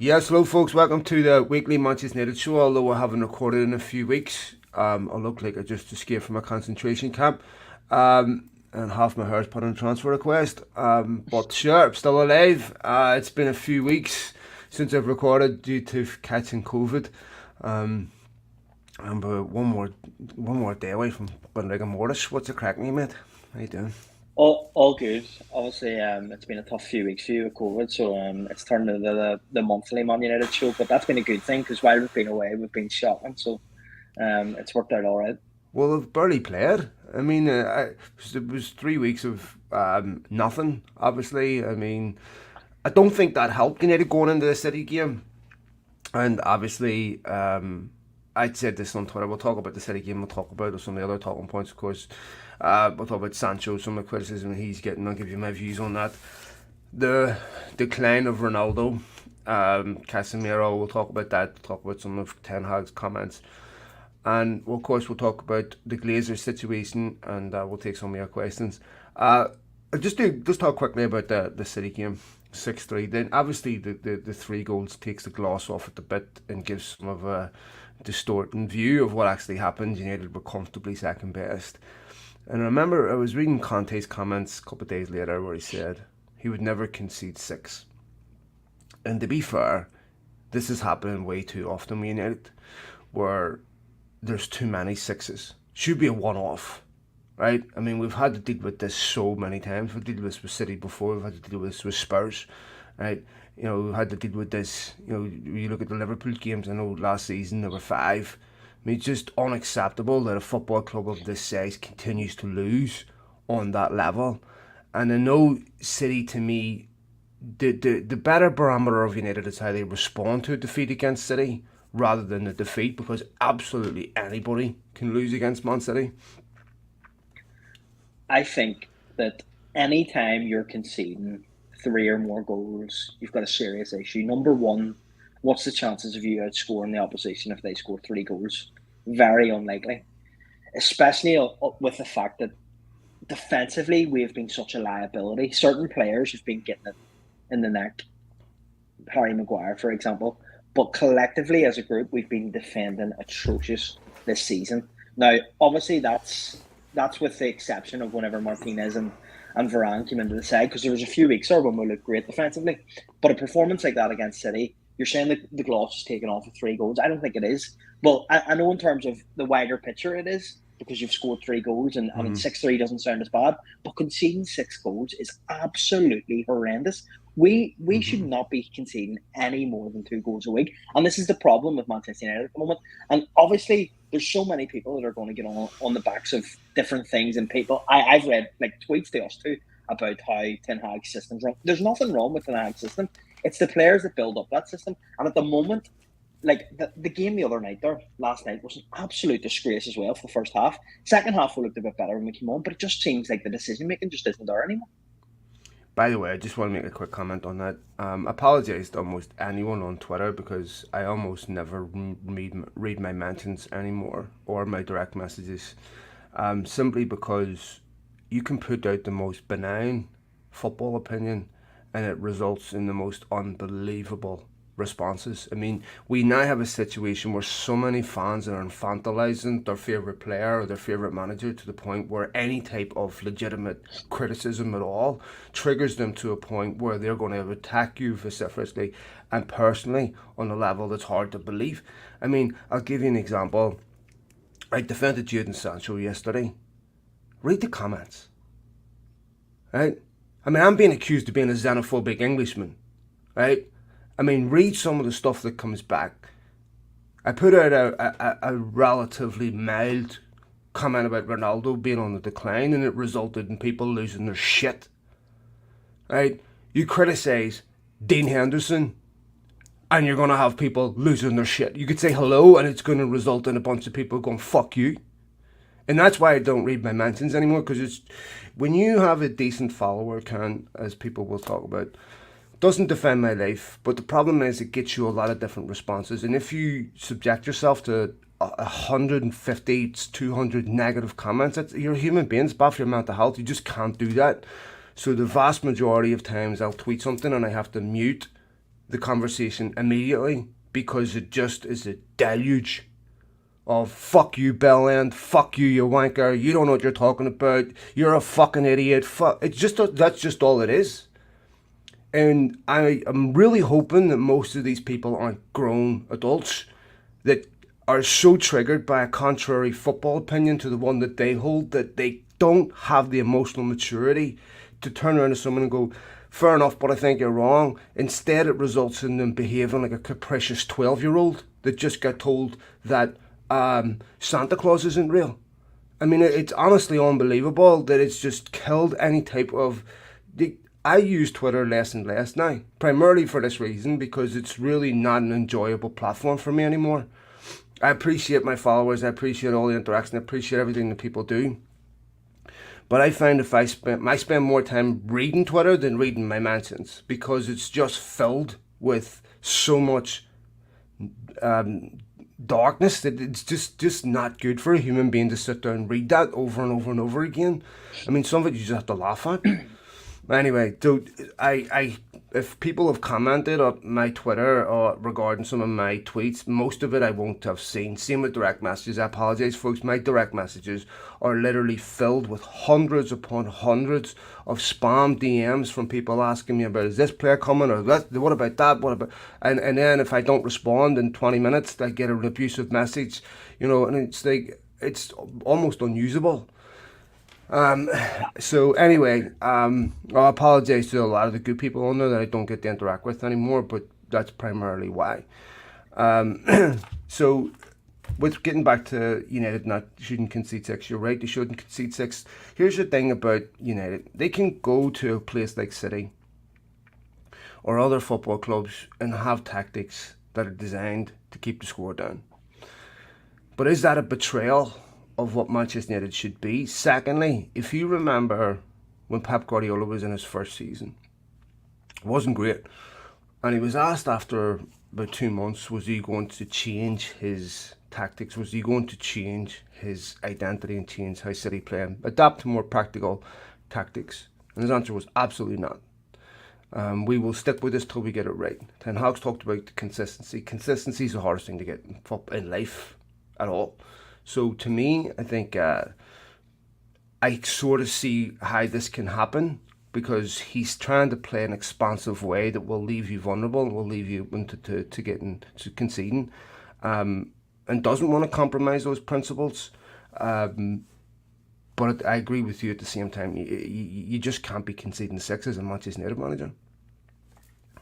Yes, hello folks, welcome to the weekly Manchester United show. Although I haven't recorded in a few weeks, I look like I just escaped from a concentration camp, and half my hair's put on a transfer request. But sure, I'm still alive. It's been a few weeks since I've recorded due to catching COVID. Um, I'm about one more day away from rigor mortis. What's the crack, me mate? How you doing? All good. Obviously, it's been a tough few weeks for you with COVID, so it's turned into the monthly Man United show. But that's been a good thing because while we've been away, we've been shopping, so it's worked out all right. Well, I've barely played. I mean, it was 3 weeks of nothing. Obviously, I mean, I don't think that helped United going into the City game. And obviously, I'd said this on Twitter. We'll talk about the City game. We'll talk about some of the other talking points, of course. We'll talk about Sancho, some of the criticism he's getting. I'll give you my views on that. The decline of Ronaldo, Casemiro. We'll talk about that. We'll talk about some of Ten Hag's comments. And well, of course, we'll talk about the Glazers situation, and we'll take some of your questions. Just talk quickly about the City game, 6-3. Then obviously the three goals takes the gloss off it a bit and gives some of a distorting view of what actually happened. United were comfortably second best. And I remember I was reading Conte's comments a couple of days later where he said he would never concede six. And to be fair, this is happening way too often with United, where there's too many sixes. Should be a one-off, right? I mean, we've had to deal with this so many times. We've dealt with this with City before. We've had to deal with this with Spurs, right? We've had to deal with this. You look at the Liverpool games. I know last season there were five. I mean, it's just unacceptable that a football club of this size continues to lose on that level. And I know City, to me, the better barometer of United is how they respond to a defeat against City rather than the defeat, because absolutely anybody can lose against Man City. I think that any time you're conceding three or more goals, you've got a serious issue. Number one, what's the chances of you outscoring the opposition if they score three goals? Very unlikely, especially with the fact that defensively we have been such a liability. Certain players have been getting it in the neck. Harry Maguire, for example. But collectively, as a group, we've been defending atrocious this season. Now, obviously, that's with the exception of whenever Martinez and Varane came into the side, because there was a few weeks there when we looked great defensively. But a performance like that against City, you're saying that the gloss is taken off with three goals. I don't think it is. Well, I know in terms of the wider picture it is, because you've scored three goals, and I mean, Mm-hmm. 6-3 doesn't sound as bad, but conceding six goals is absolutely horrendous. We should Mm-hmm. not be conceding any more than two goals a week. And this is the problem with Manchester United at the moment. And obviously, there's so many people that are going to get on the backs of different things. And people, I've read like tweets to us too about how Ten Hag's system's wrong. There's nothing wrong with Ten Hag's system. It's the players that build up that system. And at the moment, like the game the other night there, last night, was an absolute disgrace as well for the first half. Second half, we looked a bit better when we came on, but it just seems like the decision making just isn't there anymore. By the way, I just want to make a quick comment on that. Apologise to almost anyone on Twitter because I almost never read my mentions anymore or my direct messages. Simply because you can put out the most benign football opinion and it results in the most unbelievable responses. I mean, we now have a situation where so many fans are infantilizing their favourite player or their favourite manager to the point where any type of legitimate criticism at all triggers them to a point where they're going to attack you vociferously and personally on a level that's hard to believe. I mean, I'll give you an example. I defended Jadon Sancho yesterday. Read the comments, right? I mean, I'm being accused of being a xenophobic Englishman, right? I mean, read some of the stuff that comes back. I put out a relatively mild comment about Ronaldo being on the decline, and it resulted in people losing their shit, right? You criticise Dean Henderson, and you're going to have people losing their shit. You could say hello, and it's going to result in a bunch of people going, fuck you. And that's why I don't read my mentions anymore, because it's when you have a decent follower, as people will talk about, doesn't defend my life, but the problem is it gets you a lot of different responses. And if you subject yourself to 150, 200 negative comments, you're a human being, it's bad for your mental health. You just can't do that. So the vast majority of times I'll tweet something and I have to mute the conversation immediately because it just is a deluge of fuck you, bellend, fuck you, you wanker, you don't know what you're talking about, you're a fucking idiot, it's just, that's just all it is. And I am really hoping that most of these people aren't grown adults that are so triggered by a contrary football opinion to the one that they hold that they don't have the emotional maturity to turn around to someone and go, fair enough, but I think you're wrong. Instead, it results in them behaving like a capricious 12-year-old that just got told that Santa Claus isn't real. I mean, it's honestly unbelievable that it's just killed any type of... I use Twitter less and less now, primarily for this reason, because it's really not an enjoyable platform for me anymore. I appreciate my followers, I appreciate all the interaction, I appreciate everything that people do. But I find if I spend more time reading Twitter than reading my mentions, because it's just filled with so much darkness that it's just not good for a human being to sit there and read that over and over and over again. I mean, some of it you just have to laugh at. Anyway, so if people have commented on my Twitter or regarding some of my tweets, most of it I won't have seen. Same with direct messages. I apologize, folks. My direct messages are literally filled with hundreds upon hundreds of spam DMs from people asking me about, is this player coming, or what about that, what about, and then if I don't respond in 20 minutes, I get an abusive message, and it's like, it's almost unusable. So anyway, I apologize to a lot of the good people on there that I don't get to interact with anymore, but that's primarily why. So with getting back to United not shouldn't concede 6, you're right, they shouldn't concede 6. Here's the thing about United. They can go to a place like City or other football clubs and have tactics that are designed to keep the score down. But is that a betrayal of what Manchester United should be? Secondly, if you remember when Pep Guardiola was in his first season, it wasn't great. And he was asked after about 2 months, was he going to change his tactics? Was he going to change his identity and change how City play, adapt to more practical tactics? And his answer was absolutely not. We will stick with this till we get it right. Ten Hag's talked about the consistency. Consistency is the hardest thing to get in life at all. So to me, I think I sort of see how this can happen, because he's trying to play an expansive way that will leave you vulnerable and will leave you to conceding, and doesn't want to compromise those principles. But I agree with you at the same time. You just can't be conceding 6 as a Manchester United manager.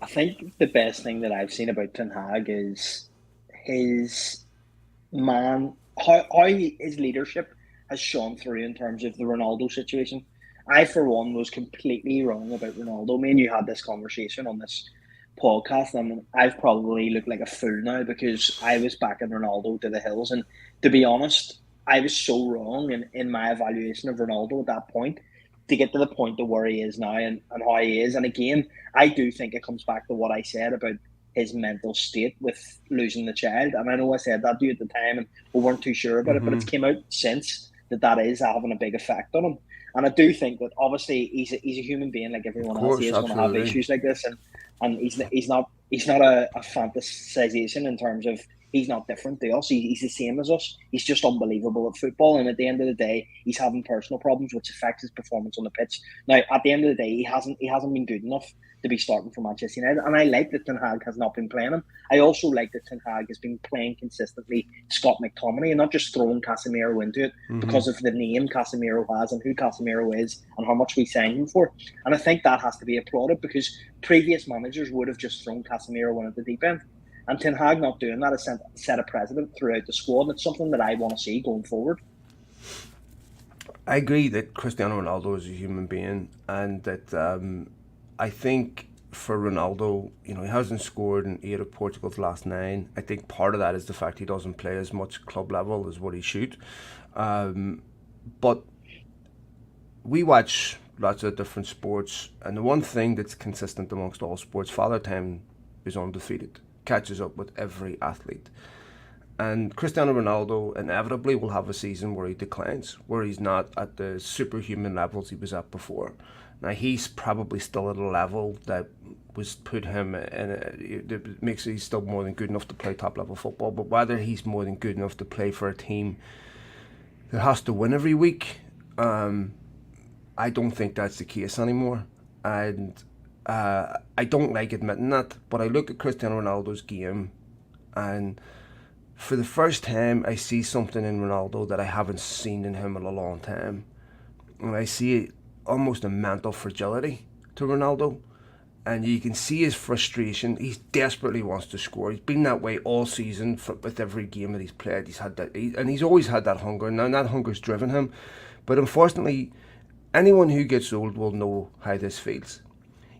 I think the best thing that I've seen about Ten Hag is his how his leadership has shone through in terms of the Ronaldo situation. I, for one, was completely wrong about Ronaldo. Me and you had this conversation on this podcast, and I've probably looked like a fool now because I was backing Ronaldo to the hills. And to be honest, I was so wrong in my evaluation of Ronaldo at that point to get to the point of where he is now and how he is. And again, I do think it comes back to what I said about his mental state with losing the child. And I know I said that to you at the time and we weren't too sure about it, but it's came out since that is having a big effect on him. And I do think that obviously he's a human being like everyone else. He is going to have issues like this, and he's not a fantasization in terms of he's not different to us. He's the same as us. He's just unbelievable at football, and at the end of the day, he's having personal problems which affects his performance on the pitch. Now, at the end of the day, he hasn't been good enough to be starting for Manchester United, and I like that Ten Hag has not been playing him. I also like that Ten Hag has been playing consistently Scott McTominay and not just throwing Casemiro into it because of the name Casemiro has and who Casemiro is and how much we signed him for. And I think that has to be applauded because previous managers would have just thrown Casemiro in at the deep end. And Ten Hag not doing that has set a precedent throughout the squad, and it's something that I want to see going forward. I agree that Cristiano Ronaldo is a human being, and that I think for Ronaldo, he hasn't scored in 8 of Portugal's last 9. I think part of that is the fact he doesn't play as much club level as what he should. But we watch lots of different sports, and the one thing that's consistent amongst all sports, Father Time is undefeated, catches up with every athlete. And Cristiano Ronaldo inevitably will have a season where he declines, where he's not at the superhuman levels he was at before. Now he's probably still at a level that was put him in it makes he's still more than good enough to play top level football, but whether he's more than good enough to play for a team that has to win every week, I don't think that's the case anymore. And I don't like admitting that, but I look at Cristiano Ronaldo's game, and for the first time I see something in Ronaldo that I haven't seen in him in a long time. And I see almost a mental fragility to Ronaldo. And you can see his frustration. He desperately wants to score. He's been that way all season with every game that he's played. He's had that, and he's always had that hunger. Now that hunger's driven him, but unfortunately, anyone who gets old will know how this feels.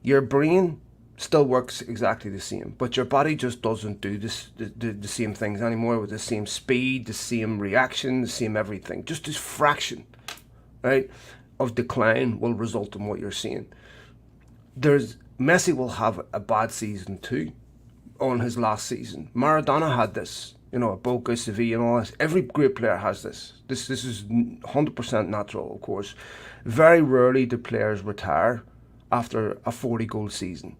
Your brain still works exactly the same, but your body just doesn't do the same things anymore with the same speed, the same reaction, the same everything. Just this fraction, right, of decline will result in what you're seeing. Messi will have a bad season too on his last season. Maradona had this, Boca, Sevilla and all this. Every great player has this. This is 100% natural, of course. Very rarely do players retire after a 40-goal season.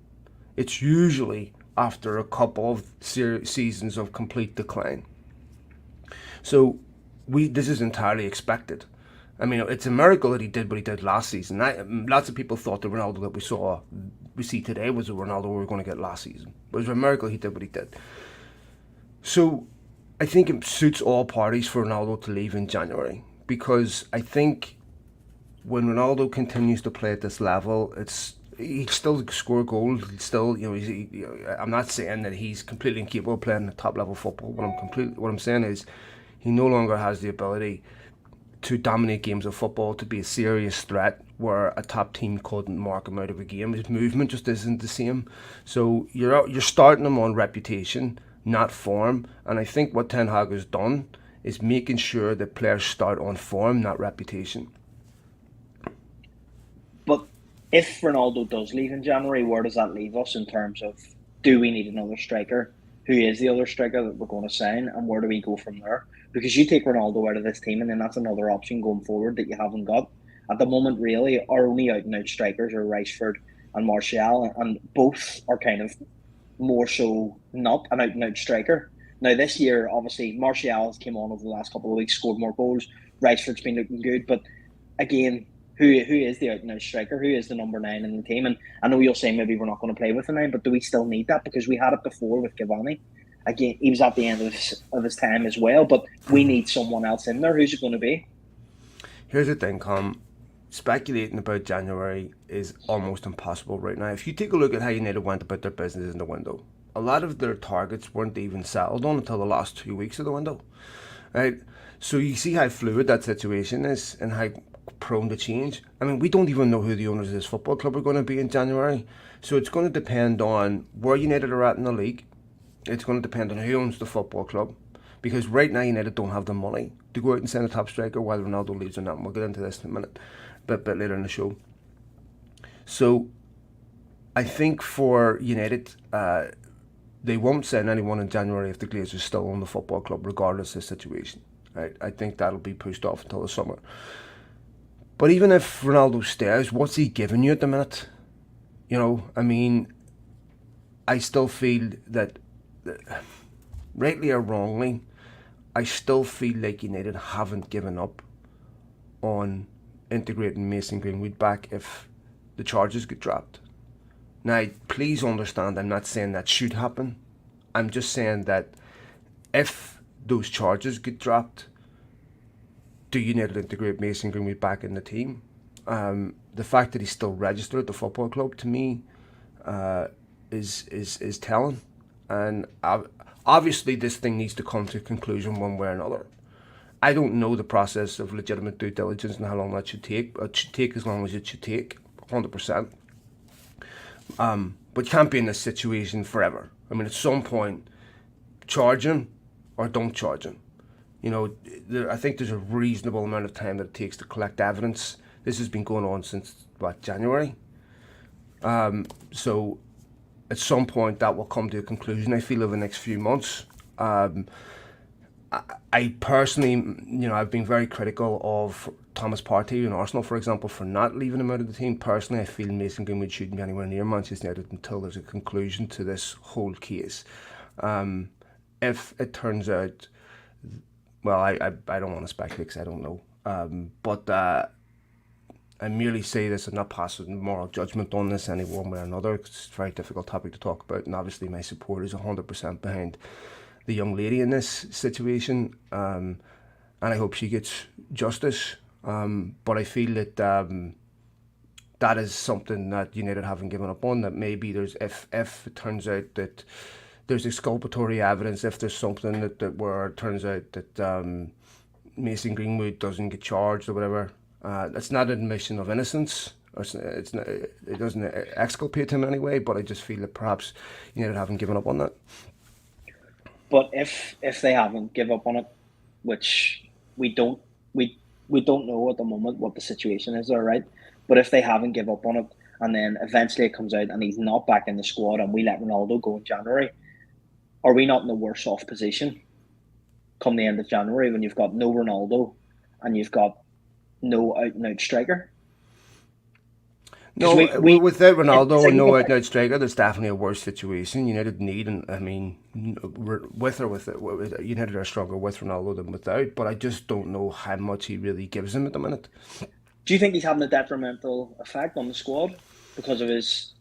It's usually after a couple of seasons of complete decline. So this is entirely expected. I mean, it's a miracle that he did what he did last season. Lots of people thought the Ronaldo that we see today was the Ronaldo we were going to get last season. But it was a miracle he did what he did. So I think it suits all parties for Ronaldo to leave in January, because I think when Ronaldo continues to play at this level, he'll still score goals. He'll still, I'm not saying that he's completely incapable of playing top level football. What I'm saying is he no longer has the ability to dominate games of football, to be a serious threat where a top team couldn't mark him out of a game. His movement just isn't the same. So you're starting him on reputation, not form. And I think what Ten Hag has done is making sure that players start on form, not reputation. But if Ronaldo does leave in January, where does that leave us in terms of, do we need another striker? Who is the other striker that we're going to sign, and where do we go from there? Because you take Ronaldo out of this team, and then that's another option going forward that you haven't got. At the moment, really, our only out-and-out strikers are Rashford and Martial, and both are kind of more so not an out-and-out striker. Now, this year, obviously, Martial has came on over the last couple of weeks, scored more goals. Rashford's been looking good, but again, who is the out-and-out striker? Who is the number 9 in the team? And I know you'll say maybe we're not going to play with a 9, but do we still need that? Because we had it before with Cavani. Again, he was at the end of his time as well, but we need someone else in there. Who's it going to be? Here's the thing, Colm. Speculating about January is almost impossible right now. If you take a look at how United went about their business in the window, a lot of their targets weren't even settled on until the last 2 weeks of the window, right? So you see how fluid that situation is and how prone to change. I mean, we don't even know who the owners of this football club are going to be in January. So it's going to depend on where United are at in the league. It's going to depend on who owns the football club. Because right now United don't have the money to go out and sign a top striker while Ronaldo leaves or not. And we'll get into this in a minute, a bit later in the show. So I think for United, they won't sign anyone in January if the Glazers still own the football club, regardless of the situation. Right? I think that'll be pushed off until the summer. But even if Ronaldo stays, what's he giving you at the minute? I mean, I still feel that, rightly or wrongly, I still feel like United haven't given up on integrating Mason Greenwood back if the charges get dropped. Now, please understand, I'm not saying that should happen. I'm just saying that if those charges get dropped, do United integrate Mason Greenwood back in the team? The fact that he's still registered at the football club, to me, is telling. And obviously this thing needs to come to a conclusion one way or another. I don't know the process of legitimate due diligence and how long that should take. But it should take as long as it should take, 100%. But you can't be in this situation forever. I mean, at some point, charge him or don't charge him. I think there's a reasonable amount of time that it takes to collect evidence. This has been going on since, January? So at some point that will come to a conclusion, I feel, over the next few months. I personally, I've been very critical of Thomas Partey in Arsenal, for example, for not leaving him out of the team. Personally, I feel Mason Greenwood shouldn't be anywhere near Manchester United until there's a conclusion to this whole case. If it turns out, well, I don't want to speculate because I don't know. But I merely say this and not pass a moral judgment on this any one way or another. It's a very difficult topic to talk about, and obviously my support is 100% behind the young lady in this situation, and I hope she gets justice. But I feel that that is something that United haven't given up on. That maybe there's if it turns out that there's exculpatory evidence, if there's something that where it turns out that Mason Greenwood doesn't get charged or whatever, it's not an admission of innocence. It's not, it doesn't exculpate him anyway. But I just feel that perhaps United haven't given up on that. But if they haven't give up on it, which we don't know at the moment what the situation is, all right. But if they haven't give up on it, and then eventually it comes out and he's not back in the squad, and we let Ronaldo go in January, are we not in a worse off position come the end of January when you've got no Ronaldo and you've got no out and out striker? No, without Ronaldo and no out and out striker, there's definitely a worse situation. United need, and I mean, with it, United are stronger with Ronaldo than without. But I just don't know how much he really gives him at the minute. Do you think he's having a detrimental effect on the squad because of his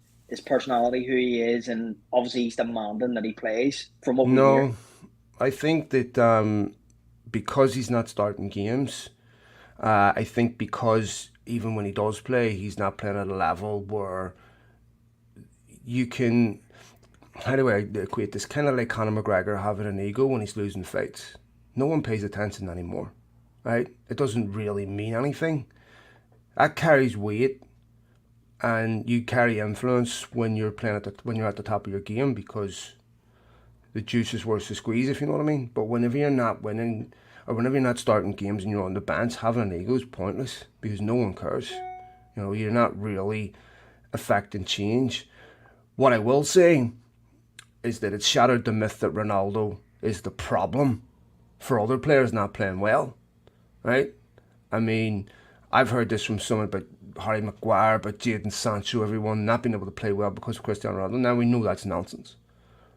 personality, who he is, and obviously he's demanding that he plays from what we hear? I think that because he's not starting games, I think because even when he does play, he's not playing at a level where you can. How do I equate this? Kind of like Conor McGregor having an ego when he's losing fights. No one pays attention anymore, right? It doesn't really mean anything. That carries weight, and you carry influence when you're playing when you're at the top of your game, because the juice is worth the squeeze, if you know what I mean. But whenever you're not winning, or whenever you're not starting games and you're on the bench, having an ego is pointless because no one cares. You're not really affecting change. What I will say is that it's shattered the myth that Ronaldo is the problem for other players not playing well, right? I mean, I've heard this from someone about Harry Maguire, about Jadon Sancho, everyone not being able to play well because of Cristiano Ronaldo. Now we know that's nonsense,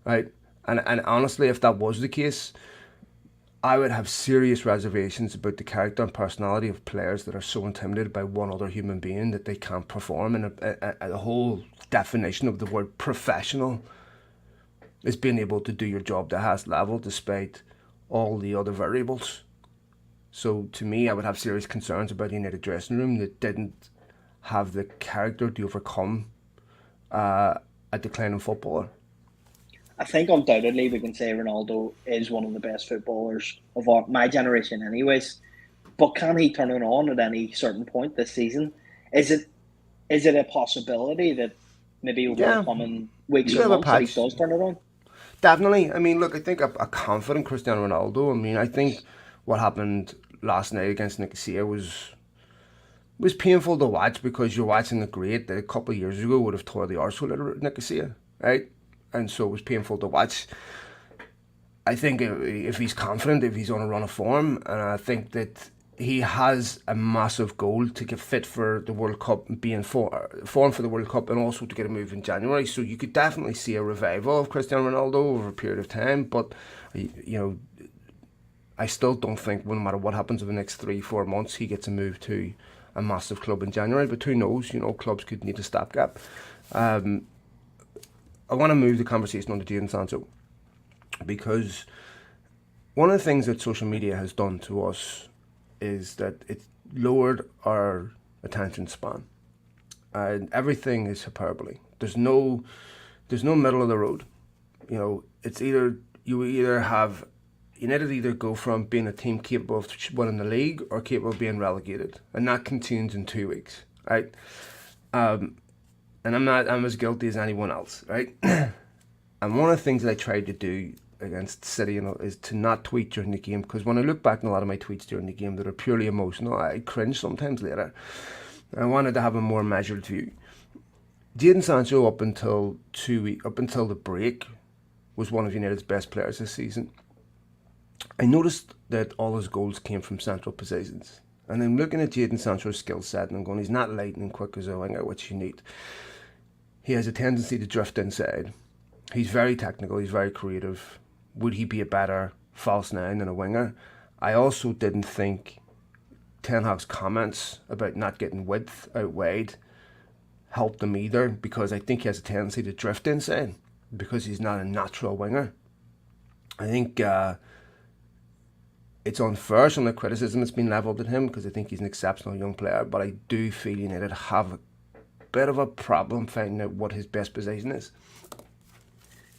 right? And honestly, if that was the case, I would have serious reservations about the character and personality of players that are so intimidated by one other human being that they can't perform. And the whole definition of the word professional is being able to do your job to the highest level despite all the other variables. So to me, I would have serious concerns about the United dressing room that didn't have the character to overcome a declining footballer. I think undoubtedly we can say Ronaldo is one of the best footballers of my generation anyways. But can he turn it on at any certain point this season? Is it a possibility that maybe over the coming weeks or months that he does turn it on? Definitely. I mean, look, I think a confident Cristiano Ronaldo, I mean, I think what happened last night against Nicosia was painful to watch, because you're watching a great that a couple of years ago would have tore the arsehole out of Nicosia, right? And so it was painful to watch. I think if he's confident, if he's on a run of form, and I think that he has a massive goal to get fit for the World Cup and be in form for the World Cup, and also to get a move in January. So you could definitely see a revival of Cristiano Ronaldo over a period of time. But, I still don't think, no matter what happens in the next 3-4 months, he gets a move to a massive club in January. But who knows? Clubs could need a stopgap. I want to move the conversation on to Jadon Sancho, because one of the things that social media has done to us is that it's lowered our attention span, and everything is hyperbole. There's no middle of the road. It's either United either go from being a team capable of winning the league or capable of being relegated, and that can change in 2 weeks, right? And I'm as guilty as anyone else, right? And one of the things that I tried to do against City is to not tweet during the game, because when I look back on a lot of my tweets during the game that are purely emotional, I cringe sometimes later. I wanted to have a more measured view. Jadon Sancho, up until the break, was one of United's best players this season. I noticed that all his goals came from central positions. And I'm looking at Jadon Sancho's skill set and I'm going, he's not lightning quick as a winger, which you need. He has a tendency to drift inside. He's very technical, he's very creative. Would he be a better false nine than a winger? I also didn't think Ten Hag's comments about not getting width out wide helped him either, because I think he has a tendency to drift inside because he's not a natural winger. I think it's unfair, some of the criticism that's been levelled at him, because I think he's an exceptional young player, but I do feel United have a bit of a problem finding out what his best position is.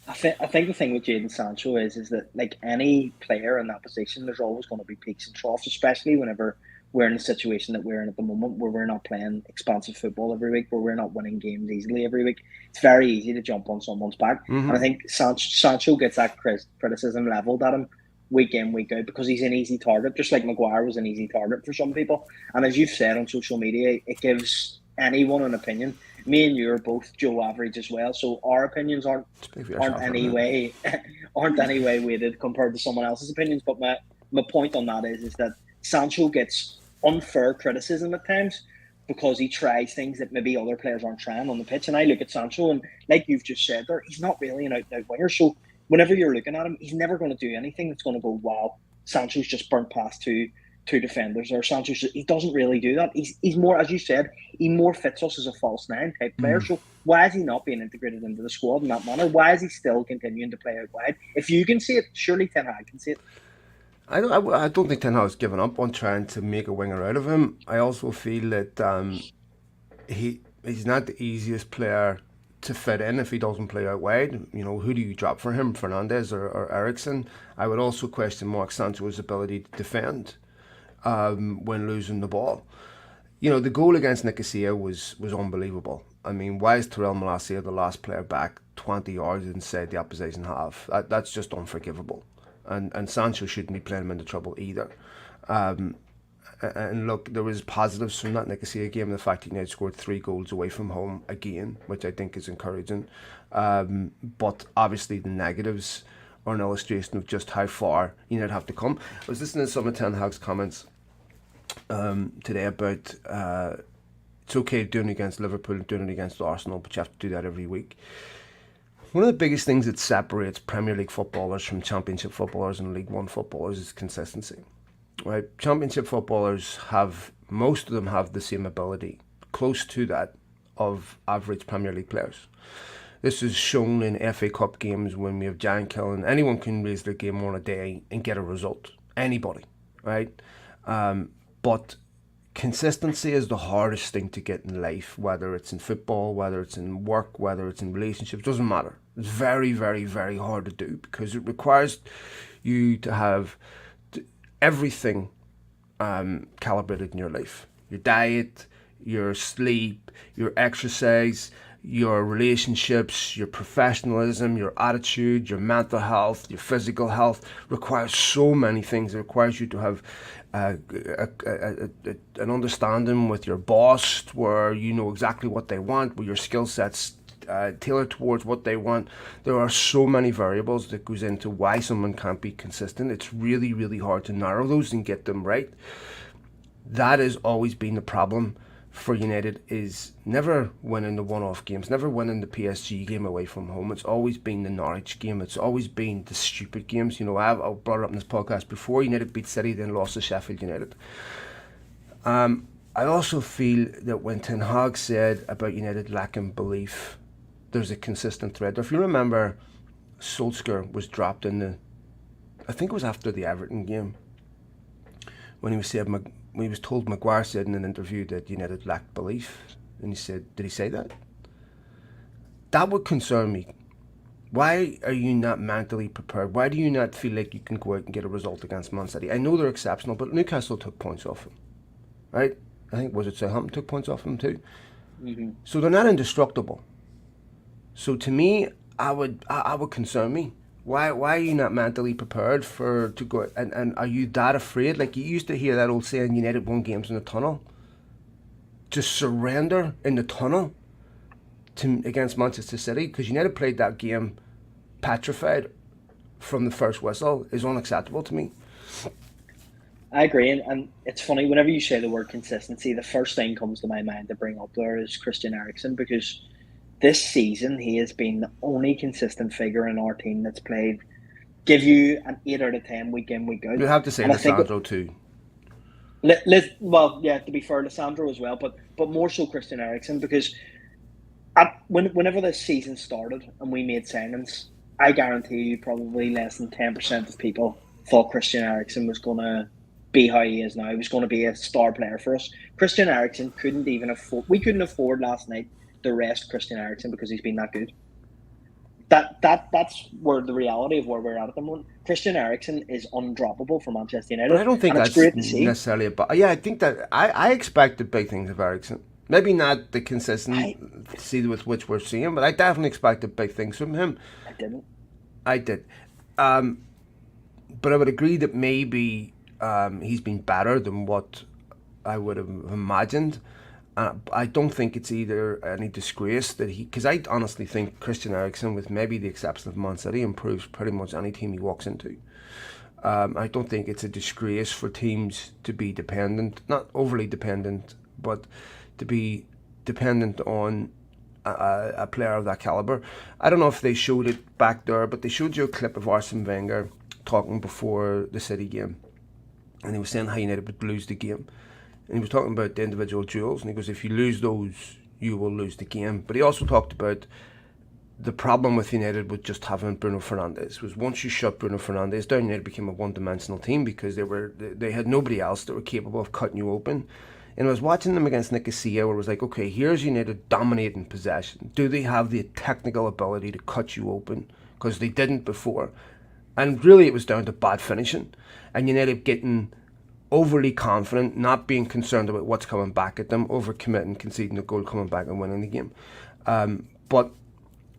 I think the thing with Jadon Sancho is that, like any player in that position, there's always going to be peaks and troughs, especially whenever we're in a situation that we're in at the moment, where we're not playing expansive football every week, where we're not winning games easily every week. It's very easy to jump on someone's back. And I think Sancho gets that criticism levelled at him week in, week out, because he's an easy target, just like Maguire was an easy target for some people. And as you've said on social media, it gives anyone an opinion. Me and you are both Joe average as well, so our opinions aren't any way weighted compared to someone else's opinions. But my point on that is that Sancho gets unfair criticism at times because he tries things that maybe other players aren't trying on the pitch. And I look at Sancho, and like you've just said there, he's not really an out-and-out winger. So whenever you're looking at him, he's never going to do anything that's going to go, wow, Sancho's just burnt past two defenders, or he doesn't really do that. He's more, as you said, he more fits us as a false nine type player. So why is he not being integrated into the squad in that manner? Why is he still continuing to play out wide? If you can see it, surely Ten Hag can see it. I don't think Ten Hag's given up on trying to make a winger out of him. I also feel that he's not the easiest player to fit in if he doesn't play out wide. You know, who do you drop for him, Fernandes or Eriksen? I would also question Mark Sancho's ability to defend when losing the ball. You know, the goal against Nicosia was unbelievable. I mean, why is Terrell Malacia the last player back 20 yards inside the opposition half? That's just unforgivable. And Sancho shouldn't be playing him into trouble either. And look, there was positives from that Nicosia game. The fact that United scored 3 goals away from home again, which I think is encouraging. But obviously the negatives are an illustration of just how far United have to come. I was listening to some of Ten Hag's comments today about it's okay doing it against Liverpool and doing it against Arsenal, but you have to do that every week. One of the biggest things that separates Premier League footballers from Championship footballers and League One footballers is consistency. Right? Championship footballers most of them have the same ability, close to that, of average Premier League players. This is shown in FA Cup games when we have giant killing. Anyone can raise their game on a day and get a result. Anybody, right? But consistency is the hardest thing to get in life, whether it's in football, whether it's in work, whether it's in relationships, doesn't matter. It's very, very, very hard to do because it requires you to have everything calibrated in your life. Your diet, your sleep, your exercise, your relationships, your professionalism, your attitude, your mental health, your physical health requires so many things. It requires you to have an understanding with your boss where you know exactly what they want, where your skill sets tailored towards what they want. There are so many variables that goes into why someone can't be consistent. It's really, really hard to narrow those and get them right. That has always been the problem for United, is never winning the one-off games, never winning the PSG game away from home. It's always been the Norwich game. It's always been the stupid games. You know, I've brought it up in this podcast before. United beat City, then lost to Sheffield United. I also feel that when Ten Hag said about United lacking belief, there's a consistent thread. If you remember, Solskjaer was dropped I think it was after the Everton game, when he was told, Maguire said in an interview that United lacked belief, and he said, did he say that? That would concern me. Why are you not mentally prepared? Why do you not feel like you can go out and get a result against Man City? I know they're exceptional, but Newcastle took points off them, right? I think, was it Southampton took points off them too? Mm-hmm. So they're not indestructible. So to me, I would concern me. Why are you not mentally prepared to go, and are you that afraid? Like, you used to hear that old saying, United won games in the tunnel. Just surrender in the tunnel against Manchester City, because United played that game petrified from the first whistle is unacceptable to me. I agree, and it's funny, whenever you say the word consistency, the first thing comes to my mind to bring up there is Christian Eriksen, because this season he has been the only consistent figure in our team that's played, give you an 8 out of 10 week in, week out. You have to say and I think Lissandro too. Well, yeah, to be fair, Lissandro as well, but more so Christian Eriksen, because whenever this season started and we made signings, I guarantee you probably less than 10% of people thought Christian Eriksen was going to be how he is now. He was going to be a star player for us. Christian Eriksen we couldn't afford last night to rest Christian Eriksen because he's been that good. That's where the reality of where we're at the moment. Christian Eriksen is undroppable for Manchester United. But I don't think and that's great to see. necessarily about. Yeah, I think that I expected big things of Eriksen. Maybe not the consistency with which we're seeing, but I definitely expected big things from him. I didn't. I did. But I would agree that maybe he's been better than what I would have imagined. I don't think it's either any disgrace that because I honestly think Christian Eriksen, with maybe the exception of Man City, improves pretty much any team he walks into. I don't think it's a disgrace for teams to be dependent, not overly dependent, but to be dependent on a player of that calibre. I don't know if they showed it back there, but they showed you a clip of Arsene Wenger talking before the City game, and he was saying how United would lose the game. And he was talking about the individual duels, and he goes, if you lose those, you will lose the game. But he also talked about the problem with United with just having Bruno Fernandes was once you shut Bruno Fernandes down, United became a one-dimensional team because they had nobody else that were capable of cutting you open. And I was watching them against Nicosia, where it was like, okay, here's United dominating possession. Do they have the technical ability to cut you open? Because they didn't before. And really it was down to bad finishing. And United getting overly confident, not being concerned about what's coming back at them, overcommitting, conceding a goal, coming back and winning the game. But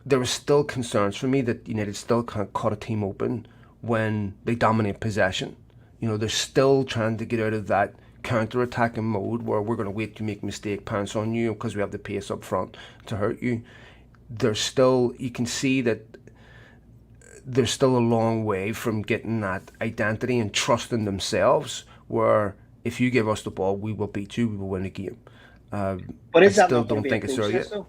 there were still concerns for me that United still can't cut a team open when they dominate possession. You know, they're still trying to get out of that counter-attacking mode where we're going to wait to make a mistake, pounce on you because we have the pace up front to hurt you. You can see that there's still a long way from getting that identity and trusting themselves, where if you give us the ball, we will beat you, we will win the game. But is I that still not don't think it's there yet. Though?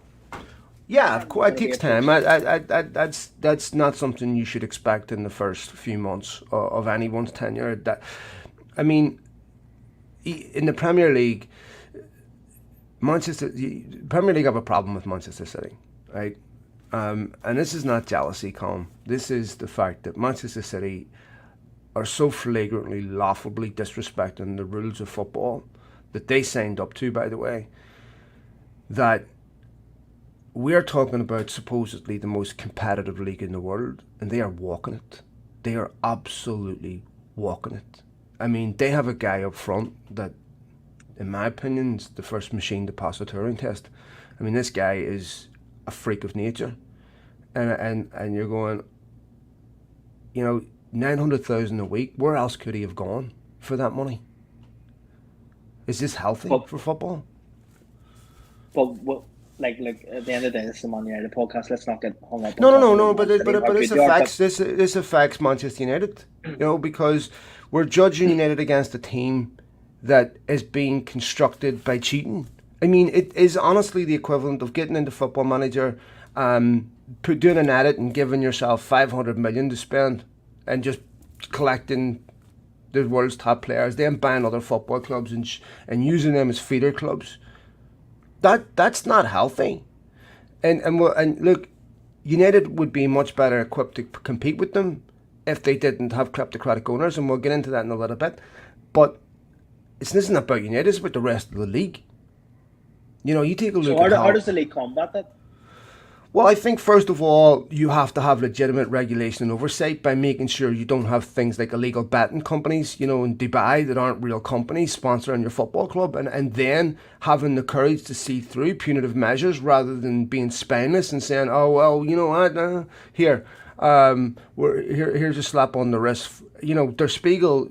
Yeah, of course, it takes time. That's not something you should expect in the first few months of anyone's tenure. In the Premier League, Premier League have a problem with Manchester City, right? And this is not jealousy, Colm. This is the fact that Manchester City are so flagrantly, laughably disrespecting the rules of football that they signed up to, by the way, that we're talking about supposedly the most competitive league in the world, and they are walking it. They are absolutely walking it. I mean, they have a guy up front that, in my opinion, is the first machine to pass a Turing test. I mean, this guy is a freak of nature. And you're going, 900,000 a week, where else could he have gone for that money? Is this healthy for football? But at the end of the day, this is the Man United podcast. Let's not get hung up. No. But this affects Manchester United. Because we're judging United against a team that is being constructed by cheating. I mean, it is honestly the equivalent of getting into Football Manager, doing an edit and giving yourself 500 million to spend, and just collecting the world's top players, then buying other football clubs and using them as feeder clubs. That's not healthy. And look, United would be much better equipped to compete with them if they didn't have kleptocratic owners, and we'll get into that in a little bit. But this isn't about United, it's about the rest of the league. You take a look at how does the league combat that? Well, I think first of all, you have to have legitimate regulation and oversight by making sure you don't have things like illegal betting companies, in Dubai that aren't real companies sponsoring your football club, and then having the courage to see through punitive measures rather than being spineless and saying, oh, well, you know what, here's a slap on the wrist. Der Spiegel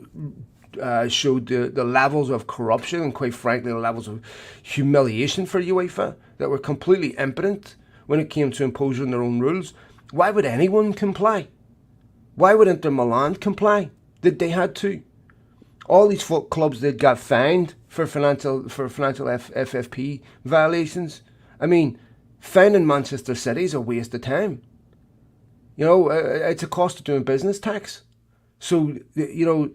showed the levels of corruption and, quite frankly, the levels of humiliation for UEFA that were completely impotent when it came to imposing their own rules. Why would anyone comply? Why would Inter Milan comply? They had to. All these clubs that got fined for financial FFP violations. I mean, fining Manchester City is a waste of time. You know, it's a cost of doing business tax. So, you know,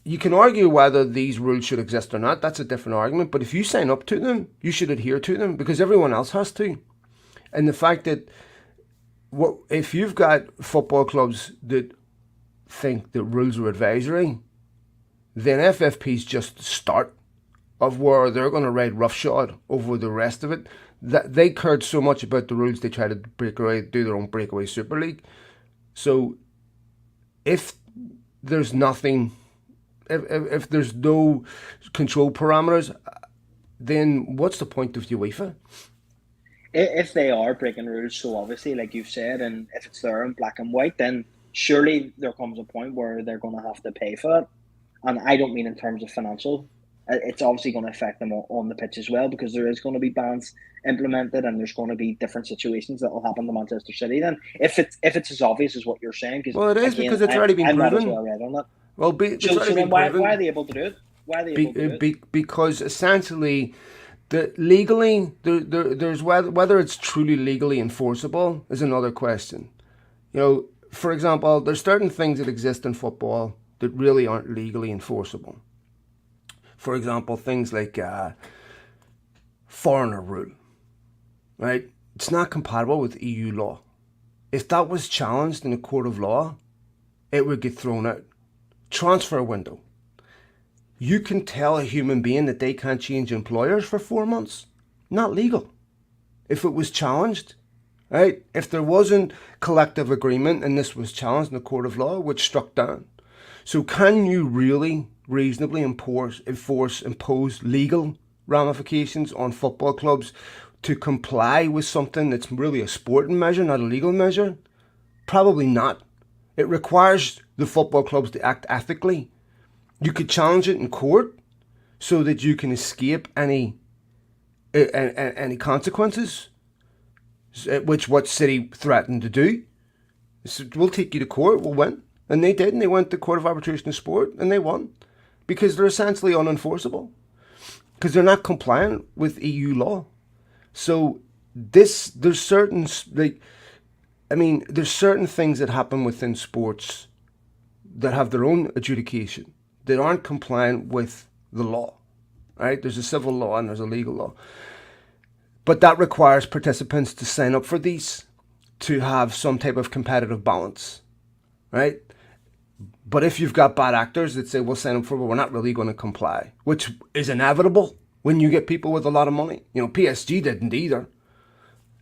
you can argue whether these rules should exist or not. That's a different argument. But if you sign up to them, you should adhere to them because everyone else has to. And the fact that if you've got football clubs that think that rules are advisory, then FFP's just the start of where they're going to ride roughshod over the rest of it. That they cared so much about the rules, they try to do their own breakaway Super League. So if there's nothing, if there's no control parameters, then what's the point of UEFA? If they are breaking rules so obviously, like you've said, and if it's there in black and white, then surely there comes a point where they're going to have to pay for it. And I don't mean in terms of financial. It's obviously going to affect them on the pitch as well, because there is going to be bans implemented and there's going to be different situations that will happen to Manchester City. Then, if it's as obvious as what you're saying, well, it is, because it's already been proven. I'm not as well read on that. Well, so then why are they able to do it? Why are they able to do it? Because essentially, legally, there's whether it's truly legally enforceable is another question. You know, for example, there's certain things that exist in football that really aren't legally enforceable. For example, things like foreigner rule, right? It's not compatible with EU law. If that was challenged in a court of law, it would get thrown out. Transfer window. You can tell a human being that they can't change employers for 4 months. Not legal. If it was challenged, right? If there wasn't collective agreement and this was challenged in a court of law, which struck down. So can you really reasonably impose legal ramifications on football clubs to comply with something that's really a sporting measure, not a legal measure? Probably not. It requires the football clubs to act ethically. You could challenge it in court so that you can escape any consequences, which what City threatened to do. So we'll take you to court, we'll win. And they did, and they went to Court of Arbitration of Sport, and they won. Because they're essentially unenforceable. Because they're not compliant with EU law. So there's certain things that happen within sports that have their own adjudication that aren't compliant with the law, right? There's a civil law and there's a legal law. But that requires participants to sign up for these to have some type of competitive balance, right? But if you've got bad actors that say, we'll sign up for it, but we're not really going to comply, which is inevitable when you get people with a lot of money. You know, PSG didn't either.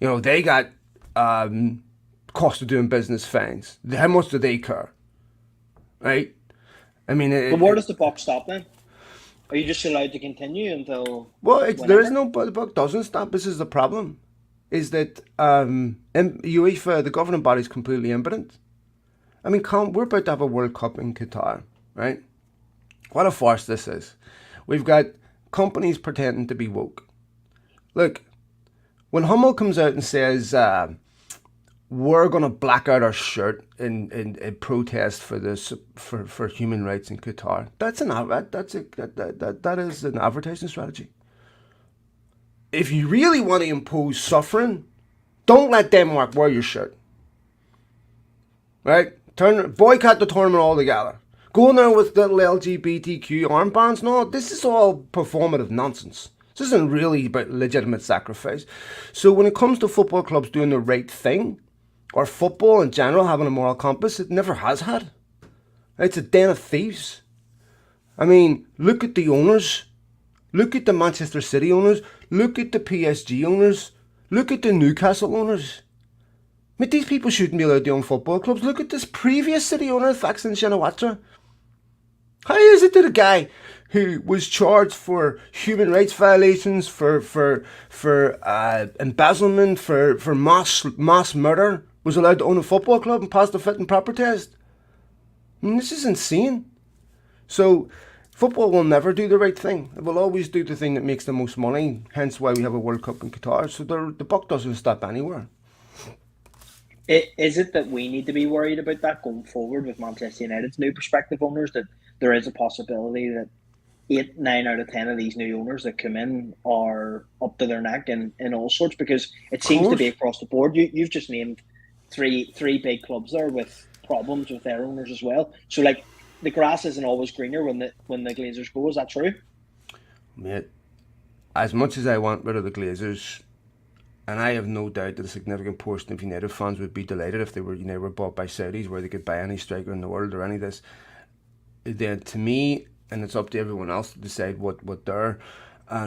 You know, they got cost of doing business fines. How much do they care? Right? I mean... But where does the buck stop then? Are you just allowed to continue until... Well, there is no... The buck doesn't stop. This is the problem. Is that UEFA, the governing body, is completely impotent. I mean, Colm, we're about to have a World Cup in Qatar, right? What a farce this is. We've got companies pretending to be woke. Look, when Hummel comes out and says, we're going to black out our shirt in protest for this for human rights in Qatar, that is an advertising strategy. If you really want to impose suffering, don't let Denmark wear your shirt. Right? Boycott the tournament altogether. Go in there with little LGBTQ armbands. No, this is all performative nonsense. This isn't really about legitimate sacrifice. So when it comes to football clubs doing the right thing, or football in general having a moral compass, it never has had. It's a den of thieves. I mean, look at the owners. Look at the Manchester City owners. Look at the PSG owners. Look at the Newcastle owners. I mean, these people shouldn't be allowed to own football clubs. Look at this previous City owner, Thaksin Shinawatra. How is it that a guy who was charged for human rights violations, for embezzlement, for mass murder, was allowed to own a football club and pass the fit and proper test? I mean, this is insane. So, football will never do the right thing. It will always do the thing that makes the most money, hence why we have a World Cup in Qatar. So the buck doesn't stop anywhere. Is it that we need to be worried about that going forward with Manchester United's new prospective owners? That there is a possibility that 8, 9 out of 10 of these new owners that come in are up to their neck in all sorts, because it Of seems to be course. across the board. You've just named three big clubs there with problems with their owners as well. So like the grass isn't always greener when the Glazers go. Is that true? Mate, as much as I want rid of the Glazers, and I have no doubt that a significant portion of United fans would be delighted if were bought by Saudis, where they could buy any striker in the world or any of this. Then to me, and it's up to everyone else to decide what their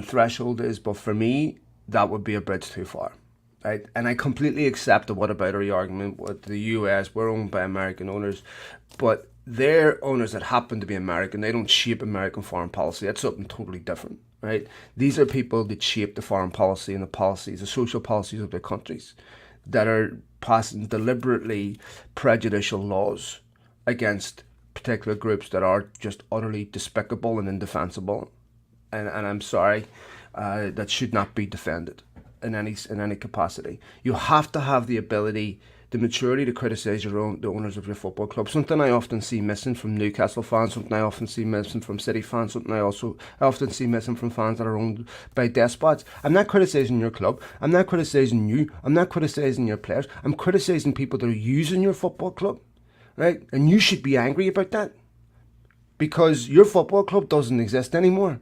threshold is. But for me, that would be a bridge too far. Right? And I completely accept the whataboutery argument with the US. We're owned by American owners, but they're owners that happen to be American. They don't shape American foreign policy. That's something totally different. Right? These are people that shape the foreign policy and the policies, the social policies of their countries, that are passing deliberately prejudicial laws against particular groups that are just utterly despicable and indefensible. And I'm sorry, that should not be defended in any capacity. You have to have the ability, the maturity to criticise the owners of your football club. Something I often see missing from Newcastle fans, something I often see missing from City fans, something I often see missing from fans that are owned by despots. I'm not criticising your club. I'm not criticising you. I'm not criticising your players. I'm criticising people that are using your football club, right? And you should be angry about that, because your football club doesn't exist anymore.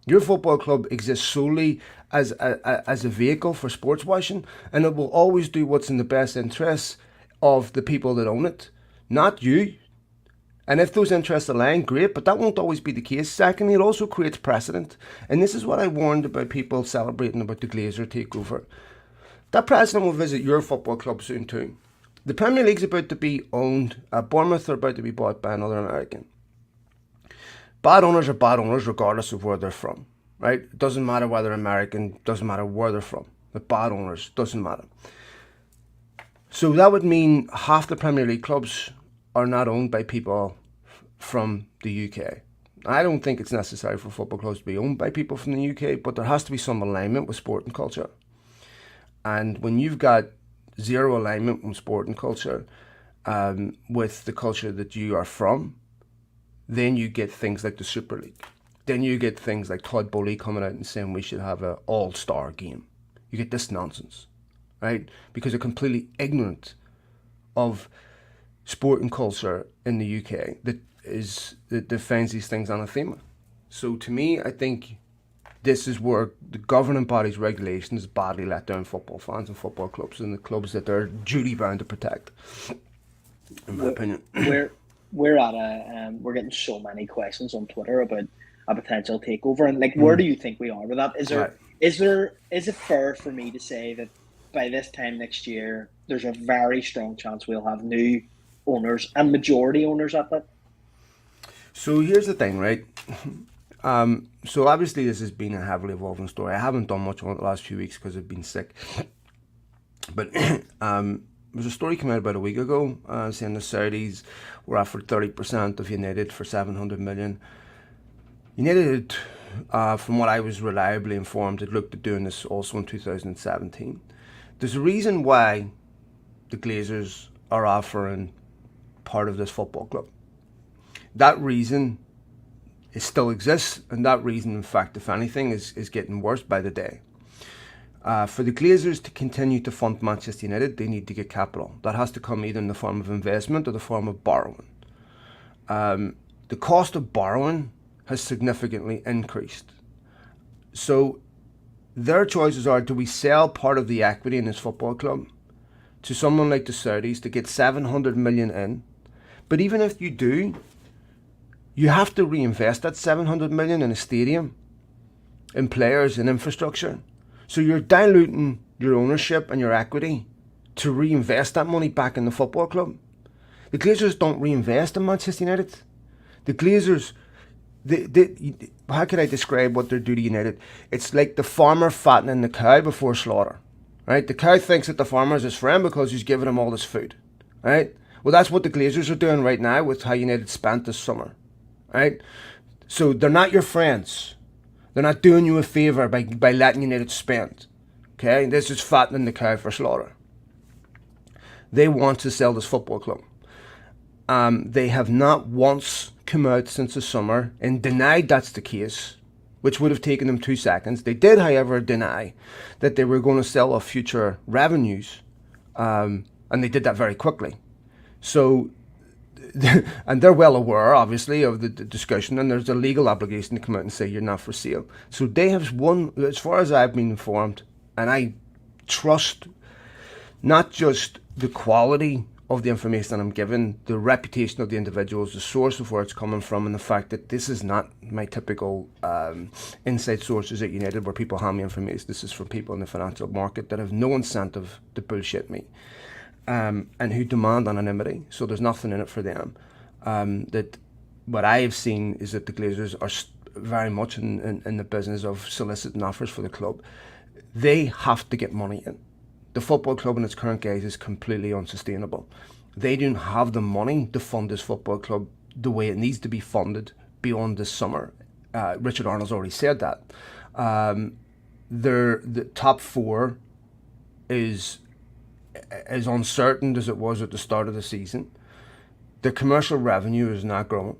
Your football club exists solely as a vehicle for sports washing, and it will always do what's in the best interests of the people that own it, not you. And if those interests align, great, but that won't always be the case. Secondly, it also creates precedent. And this is what I warned about people celebrating about the Glazer takeover. That precedent will visit your football club soon too. The Premier League's about to be owned. Bournemouth are about to be bought by another American. Bad owners are bad owners regardless of where they're from, right? It doesn't matter whether American, doesn't matter where they're from. The bad owners, doesn't matter. So that would mean half the Premier League clubs are not owned by people from the UK. I don't think it's necessary for football clubs to be owned by people from the UK, but there has to be some alignment with sport and culture. And when you've got zero alignment with sport and culture, with the culture that you are from, then you get things like the Super League. Then you get things like Todd Bowley coming out and saying we should have an all-star game. You get this nonsense, right? Because they're completely ignorant of sport and culture in the UK that defines these things anathema. So to me, I think this is where the governing body's regulations badly let down football fans and football clubs and the clubs that they're duty bound to protect, in my opinion. We're getting so many questions on Twitter about a potential takeover, and like, where do you think we are with that? Is it fair for me to say that by this time next year, there's a very strong chance we'll have new owners and majority owners at that? So here's the thing, right? So obviously this has been a heavily evolving story. I haven't done much on it the last few weeks because I've been sick, but there's a story came out about a week ago saying the Saudis were offered 30% of United for 700 million. United, from what I was reliably informed, had looked at doing this also in 2017. There's a reason why the Glazers are offering part of this football club. That reason it still exists, and that reason, in fact, if anything, is getting worse by the day. For the Glazers to continue to fund Manchester United, they need to get capital. That has to come either in the form of investment or the form of borrowing. The cost of borrowing has significantly increased. So their choices are, do we sell part of the equity in this football club to someone like the Saudis to get 700 million in? But even if you do, you have to reinvest that 700 million in a stadium, in players, in infrastructure. So you're diluting your ownership and your equity to reinvest that money back in the football club. The Glazers don't reinvest in Manchester United. The Glazers, how can I describe what they do to United? It's like the farmer fattening the cow before slaughter, right? The cow thinks that the farmer is his friend because he's giving him all this food, right? Well, that's what the Glazers are doing right now with how United spent this summer, right? So they're not your friends. They're not doing you a favour by letting United spend, okay? This is fattening the cow for slaughter. They want to sell this football club. They have not once come out since the summer and denied that's the case, which would have taken them 2 seconds. They did, however, deny that they were going to sell off future revenues, and they did that very quickly. So, and they're well aware, obviously, of the discussion, and there's a legal obligation to come out and say you're not for sale. So they have won, as far as I've been informed, and I trust not just the quality of the information that I'm given, the reputation of the individuals, the source of where it's coming from, and the fact that this is not my typical inside sources at United where people hand me information. This is from people in the financial market that have no incentive to bullshit me, and who demand anonymity. So there's nothing in it for them. That what I have seen is that the Glazers are very much in the business of soliciting offers for the club. They have to get money in. The football club in its current guise is completely unsustainable. They don't have the money to fund this football club the way it needs to be funded beyond this summer. Richard Arnold's already said that. The top four is as uncertain as it was at the start of the season. The commercial revenue is not growing.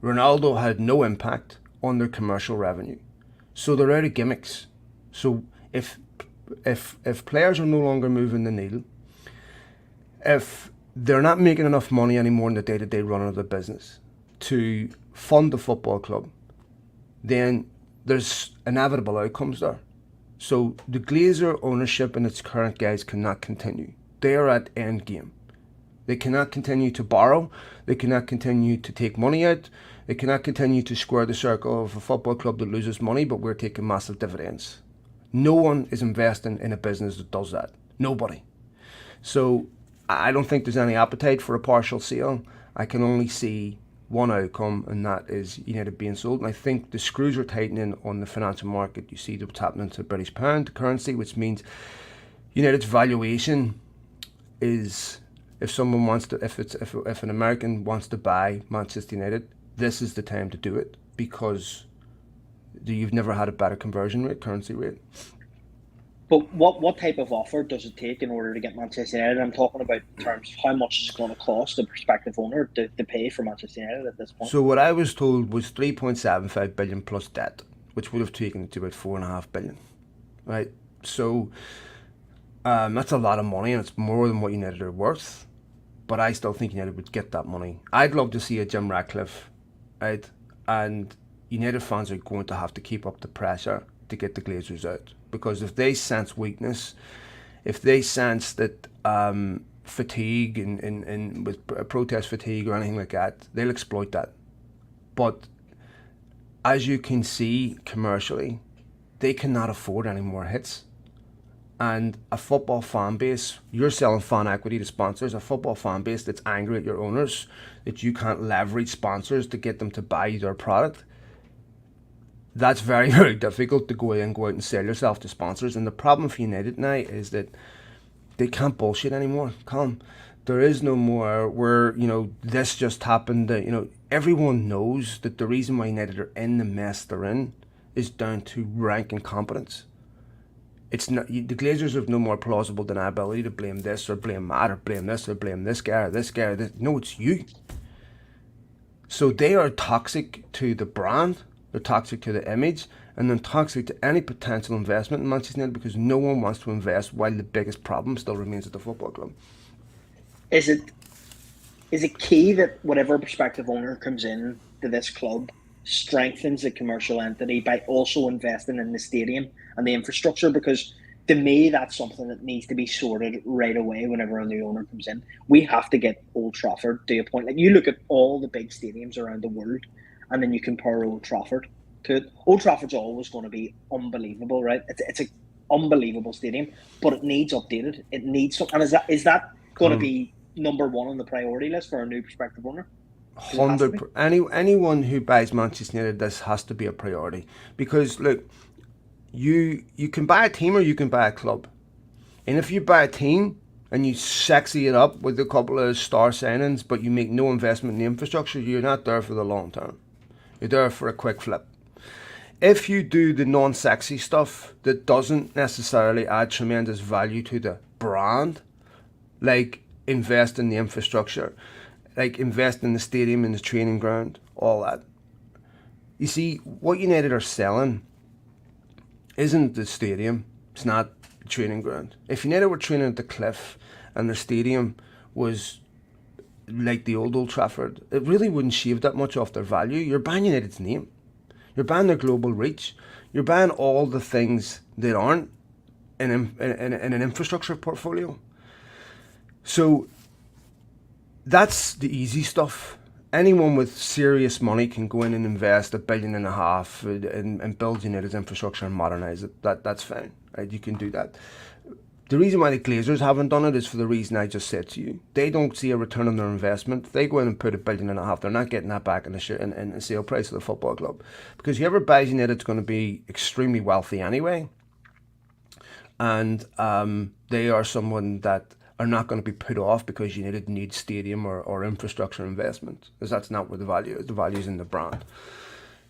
Ronaldo had no impact on their commercial revenue. So they're out of gimmicks. So if players are no longer moving the needle, if they're not making enough money anymore in the day-to-day running of the business to fund the football club, then there's inevitable outcomes there. So the Glazer ownership in its current guise cannot continue. They are at end game. They cannot continue to borrow. They cannot continue to take money out. They cannot continue to square the circle of a football club that loses money, but we're taking massive dividends. No one is investing in a business that does that. Nobody. So I don't think there's any appetite for a partial sale. I can only see one outcome, and that is United being sold. And I think the screws are tightening on the financial market. You see what's happening to the British pound currency, which means United's valuation is, if someone wants to, if an American wants to buy Manchester United, this is the time to do it, because you've never had a better conversion rate, currency rate. But what type of offer does it take in order to get Manchester United? I'm talking about in terms of how much is it going to cost the prospective owner to pay for Manchester United at this point. So what I was told was 3.75 billion plus debt, which would have taken it to about 4.5 billion, right? So that's a lot of money, and it's more than what United are worth. But I still think United would get that money. I'd love to see a Jim Ratcliffe, right? And United fans are going to have to keep up the pressure to get the Glazers out, because if they sense weakness, if they sense that fatigue and with protest fatigue or anything like that, they'll exploit that. But as you can see commercially, they cannot afford any more hits. And a football fan base, you're selling fan equity to sponsors, a football fan base that's angry at your owners, that you can't leverage sponsors to get them to buy their product. That's very, very difficult to go out and sell yourself to sponsors. And the problem for United now is that they can't bullshit anymore. Colm, there is no more where, this just happened. Everyone knows that the reason why United are in the mess they're in is down to rank incompetence. It's not, the Glazers have no more plausible deniability to blame this or blame Matt or blame this or blame this guy or this guy or this. No, it's you. So they are toxic to the brand. They're toxic to the image, and then toxic to any potential investment in Manchester United, because no one wants to invest while the biggest problem still remains at the football club. Is it key that whatever prospective owner comes in to this club strengthens the commercial entity by also investing in the stadium and the infrastructure? Because to me, that's something that needs to be sorted right away whenever a new owner comes in. We have to get Old Trafford to a point. Like, you look at all the big stadiums around the world, and then you compare Old Trafford to it. Old Trafford's always going to be unbelievable, right? It's an unbelievable stadium, but it needs updated. It needs some, and is that going to be number one on the priority list for a new prospective owner? 100%. Anyone who buys Manchester United, this has to be a priority, because look, you can buy a team or you can buy a club, and if you buy a team and you sexy it up with a couple of star signings, but you make no investment in the infrastructure, you're not there for the long term. You're there for a quick flip. If you do the non-sexy stuff that doesn't necessarily add tremendous value to the brand, like invest in the infrastructure, like invest in the stadium, in the training ground, all that. You see, what United are selling isn't the stadium. It's not the training ground. If United were training at the Cliff and their stadium was like the Old Trafford, it really wouldn't shave that much off their value. You're buying United's name. You're buying their global reach. You're buying all the things that aren't in an infrastructure portfolio. So that's the easy stuff. Anyone with serious money can go in and invest $1.5 billion and build United's infrastructure and modernise it. That's fine, right? You can do that. The reason why the Glazers haven't done it is for the reason I just said to you. They don't see a return on their investment. If they go in and put $1.5 billion, they're not getting that back in the sale price of the football club. Because whoever buys United's going to be extremely wealthy anyway. And they are someone that are not going to be put off because United needs stadium or infrastructure investment. Because that's not where the value is. The value is in the brand.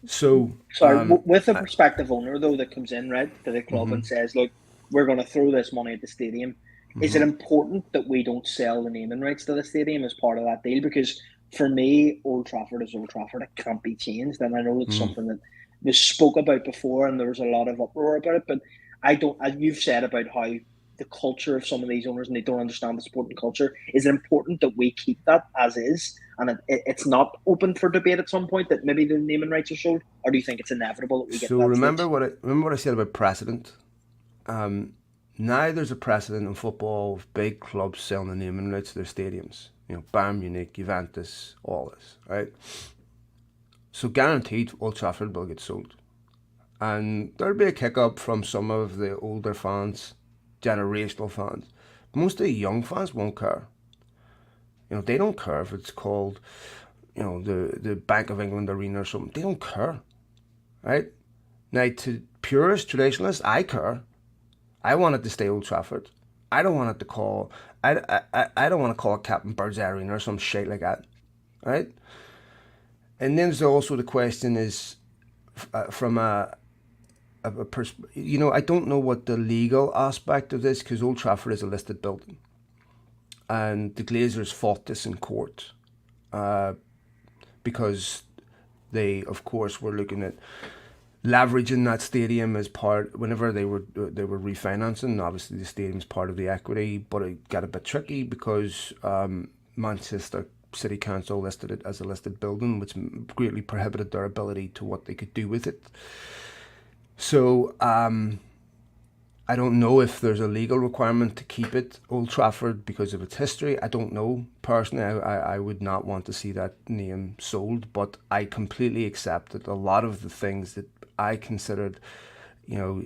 So, with a prospective owner, though, that comes in, right, to the club and says, look, we're going to throw this money at the stadium. Is it important that we don't sell the naming rights to the stadium as part of that deal? Because for me, Old Trafford is Old Trafford. It can't be changed. And I know it's something that was spoke about before and there was a lot of uproar about it. But I don't, as you've said about how the culture of some of these owners and they don't understand the sporting culture, is it important that we keep that as is? And it's not open for debate at some point that maybe the naming rights are sold? Or do you think it's inevitable that we get so that remember stage? what I said about precedent? Now there's a precedent in football of big clubs selling the naming rights to their stadiums. You know, Bayern Munich, Juventus, all this, right? So guaranteed Old Trafford will get sold. And there'll be a kick up from some of the older fans, generational fans. Most of the young fans won't care. You know, they don't care if it's called, you know, the Bank of England Arena or something. They don't care, right? Now, to purist traditionalists, I care. I want it to stay Old Trafford. I don't want it to call. I don't want to call it Captain Bird's Arena or some shit like that, right? And then there's also the question is from you know, I don't know what the legal aspect of this, because Old Trafford is a listed building, and the Glazers fought this in court because they, of course, were looking at leveraging that stadium as part whenever they were refinancing. Obviously, the stadium's part of the equity, but it got a bit tricky because Manchester City Council listed it as a listed building, which greatly prohibited their ability to what they could do with it. So I don't know if there's a legal requirement to keep it Old Trafford because of its history. I don't know. Personally, I would not want to see that name sold, but I completely accept that a lot of the things that I considered, you know,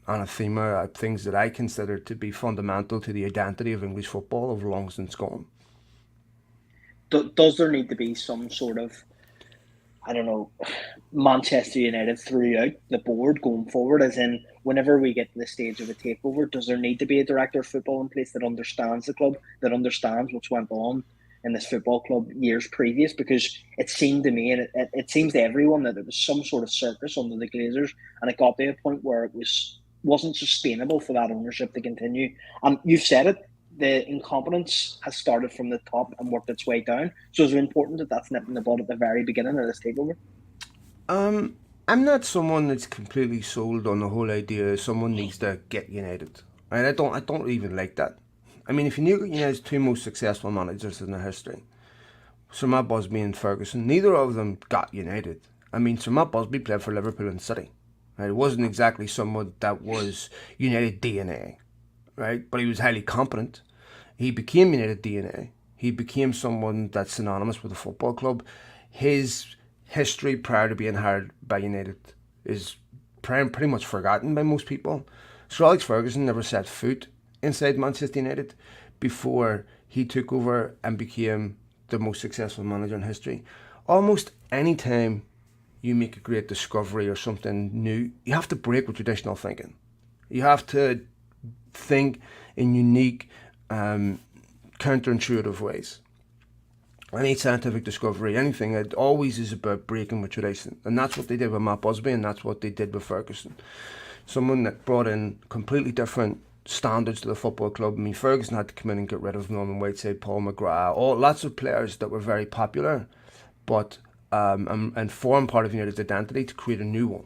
anathema, things that I considered to be fundamental to the identity of English football have long since gone. Does there need to be some sort of, I don't know, Manchester United throughout the board going forward, as in whenever we get to the stage of a takeover, does there need to be a director of football in place that understands the club, that understands what's went on in this football club years previous? Because it seemed to me, and it seems to everyone, that there was some sort of circus under the Glazers, and it got to a point where it wasn't sustainable for that ownership to continue. And you've said it, the incompetence has started from the top and worked its way down. So is it important that that's nipped in the bud at the very beginning of this takeover? I'm not someone that's completely sold on the whole idea someone needs to get United. And I don't even like that. I mean, if you look at United's two most successful managers in their history, Sir Matt Busby and Ferguson, neither of them got United. I mean, Sir Matt Busby played for Liverpool and City. Right? It wasn't exactly someone that was United DNA, right? But he was highly competent. He became United DNA. He became someone that's synonymous with a football club. His history prior to being hired by United is pretty much forgotten by most people. Sir Alex Ferguson never set foot inside Manchester United before he took over and became the most successful manager in history. Almost any time you make a great discovery or something new, you have to break with traditional thinking. You have to think in unique, counterintuitive ways. Any scientific discovery, anything, it always is about breaking with tradition. And that's what they did with Matt Busby, and that's what they did with Ferguson. Someone that brought in completely different standards to the football club. I mean, Ferguson had to come in and get rid of Norman Whiteside, Paul McGrath, lots of players that were very popular, but and form part of United's identity to create a new one.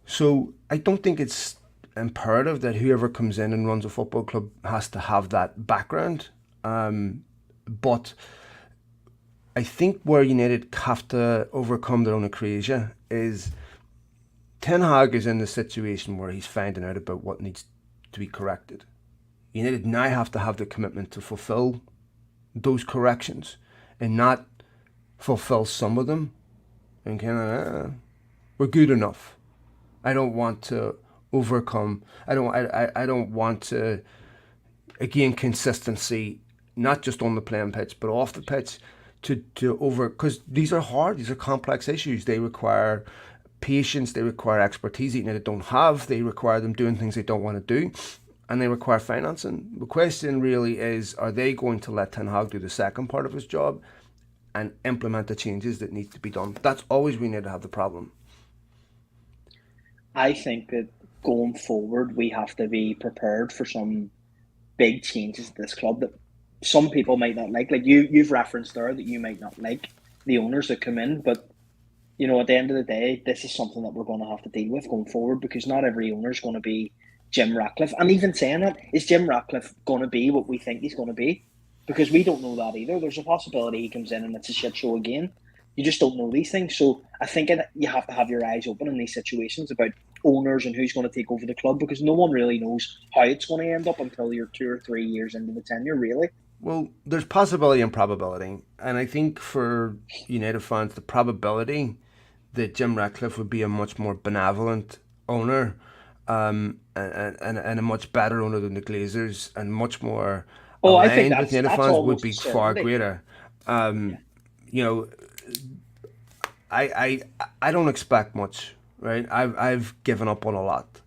So I don't think it's imperative that whoever comes in and runs a football club has to have that background. But I think where United have to overcome their own akrasia is Ten Hag is in the situation where he's finding out about what needs to be corrected. United now have to have the commitment to fulfill those corrections and not fulfill some of them and kind of, we're good enough. I don't want to overcome. I don't want to gain consistency, not just on the playing pitch but off the pitch, to over, because these are hard. These are complex issues. They require patience. They require expertise that United don't have. They require them doing things they don't want to do, and they require financing. The question really is: are they going to let Ten Hag do the second part of his job and implement the changes that need to be done? That's always we need to have the problem. I think that going forward, we have to be prepared for some big changes to this club that some people might not like. Like you've referenced there that you might not like the owners that come in, but you know, at the end of the day, this is something that we're going to have to deal with going forward, because not every owner is going to be Jim Ratcliffe. And even saying that, is Jim Ratcliffe going to be what we think he's going to be? Because we don't know that either. There's a possibility he comes in and it's a shit show again. You just don't know these things. So I think you have to have your eyes open in these situations about owners and who's going to take over the club, because no one really knows how it's going to end up until you're 2 or 3 years into the tenure, really. Well, there's possibility and probability. And I think for United fans, the probability that Jim Ratcliffe would be a much more benevolent owner, and a much better owner than the Glazers, and much more aligned with United fans would be far greater. You know, I don't expect much, right? I've given up on a lot.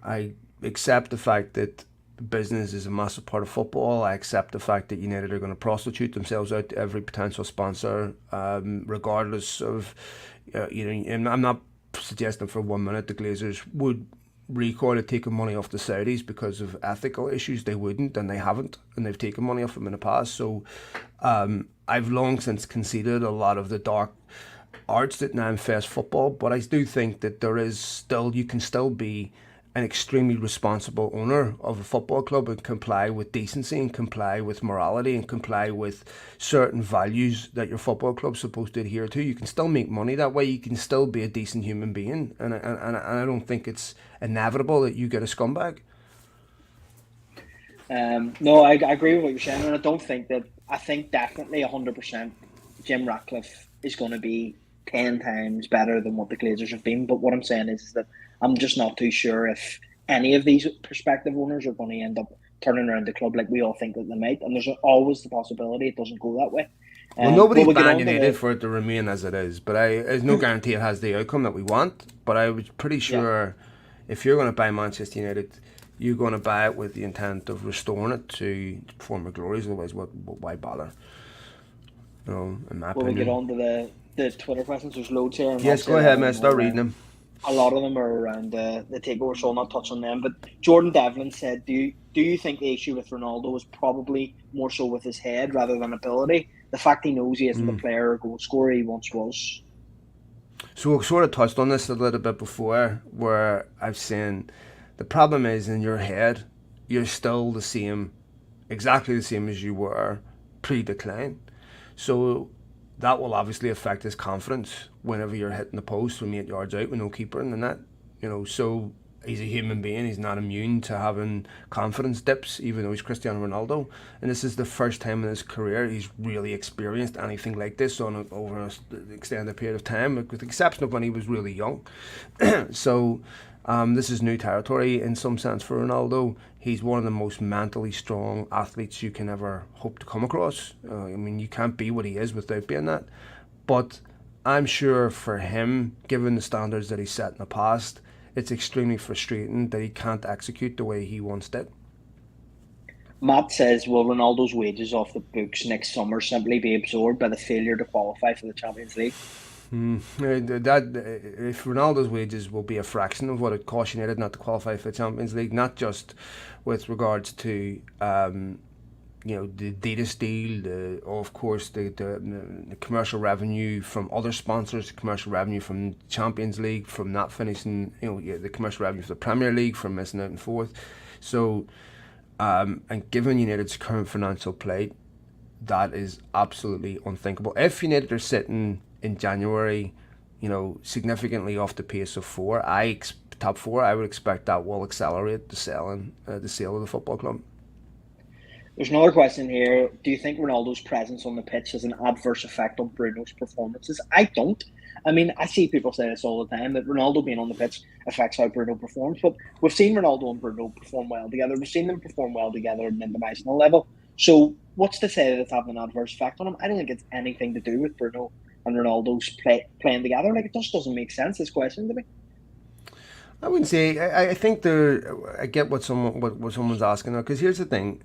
I accept the fact that business is a massive part of football. I accept the fact that United are going to prostitute themselves out to every potential sponsor, regardless of, and I'm not suggesting for 1 minute the Glazers would recoil at taking money off the Saudis because of ethical issues. They wouldn't, and they haven't, and they've taken money off them in the past. So I've long since conceded a lot of the dark arts that now infest football, but I do think that you can still be an extremely responsible owner of a football club and comply with decency and comply with morality and comply with certain values that your football club's supposed to adhere to. You can still make money that way. You can still be a decent human being, and I don't think it's inevitable that you get a scumbag. No, I agree with what you're saying, and I think definitely 100% Jim Ratcliffe is going to be 10 times better than what the Glazers have been. But what I'm saying is that I'm just not too sure if any of these prospective owners are going to end up turning around the club like we all think that they might. And there's always the possibility it doesn't go that way. Well, nobody's band-aided for it to remain as it is, but there's no guarantee it has the outcome that we want. But I was pretty sure if you're going to buy Manchester United, you're going to buy it with the intent of restoring it to former glories. Otherwise, why bother? In my opinion. We get on to the Twitter questions. There's loads here. Yes, go ahead, man. Start reading them. A lot of them are around the takeover, so I'll not touch on them. But Jordan Devlin said, do you think the issue with Ronaldo is probably more so with his head rather than ability? The fact he knows he isn't the player or goal scorer he once was. So we sort of touched on this a little bit before, where I've seen the problem is in your head, you're still exactly the same as you were pre-decline. So that will obviously affect his confidence whenever you're hitting the post from 8 yards out with no keeper in the net. So he's a human being. He's not immune to having confidence dips, even though he's Cristiano Ronaldo. And this is the first time in his career he's really experienced anything like this over an extended period of time, with the exception of when he was really young. So this is new territory in some sense for Ronaldo. He's one of the most mentally strong athletes you can ever hope to come across. You can't be what he is without being that. But I'm sure for him, given the standards that he set in the past, it's extremely frustrating that he can't execute the way he once did. Matt says, will Ronaldo's wages off the books next summer simply be absorbed by the failure to qualify for the Champions League? If Ronaldo's wages will be a fraction of what it cost United not to qualify for the Champions League, not just with regards to the Adidas deal, of course the commercial revenue from other sponsors, the commercial revenue from Champions League from not finishing, the commercial revenue for the Premier League from missing out in fourth. So, and given United's current financial plight, that is absolutely unthinkable. If United are sitting in January, significantly off the pace of top four, I would expect that will accelerate the sale of the football club. There's another question here. Do you think Ronaldo's presence on the pitch has an adverse effect on Bruno's performances? I don't. I mean, I see people say this all the time, that Ronaldo being on the pitch affects how Bruno performs. But we've seen Ronaldo and Bruno perform well together. We've seen them perform well together at an international level. So what's to say that it's having an adverse effect on him? I don't think it's anything to do with Bruno and Ronaldo's playing together. Like, it just doesn't make sense, this question to me. I wouldn't say. I think I get what someone's asking, because here's the thing.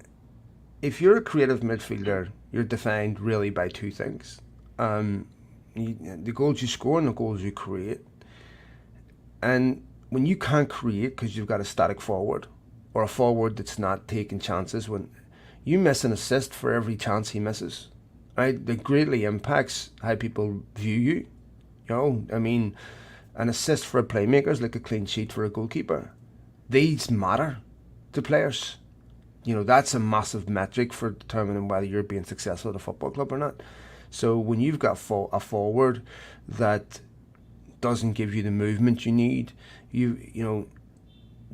If you're a creative midfielder, you're defined really by two things. The goals you score and the goals you create. And when you can't create because you've got a static forward, or a forward that's not taking chances, when you miss an assist for every chance he misses, right? That greatly impacts how people view you. I mean, an assist for a playmaker is like a clean sheet for a goalkeeper. These matter to players. That's a massive metric for determining whether you're being successful at a football club or not. So when you've got a forward that doesn't give you the movement you need, De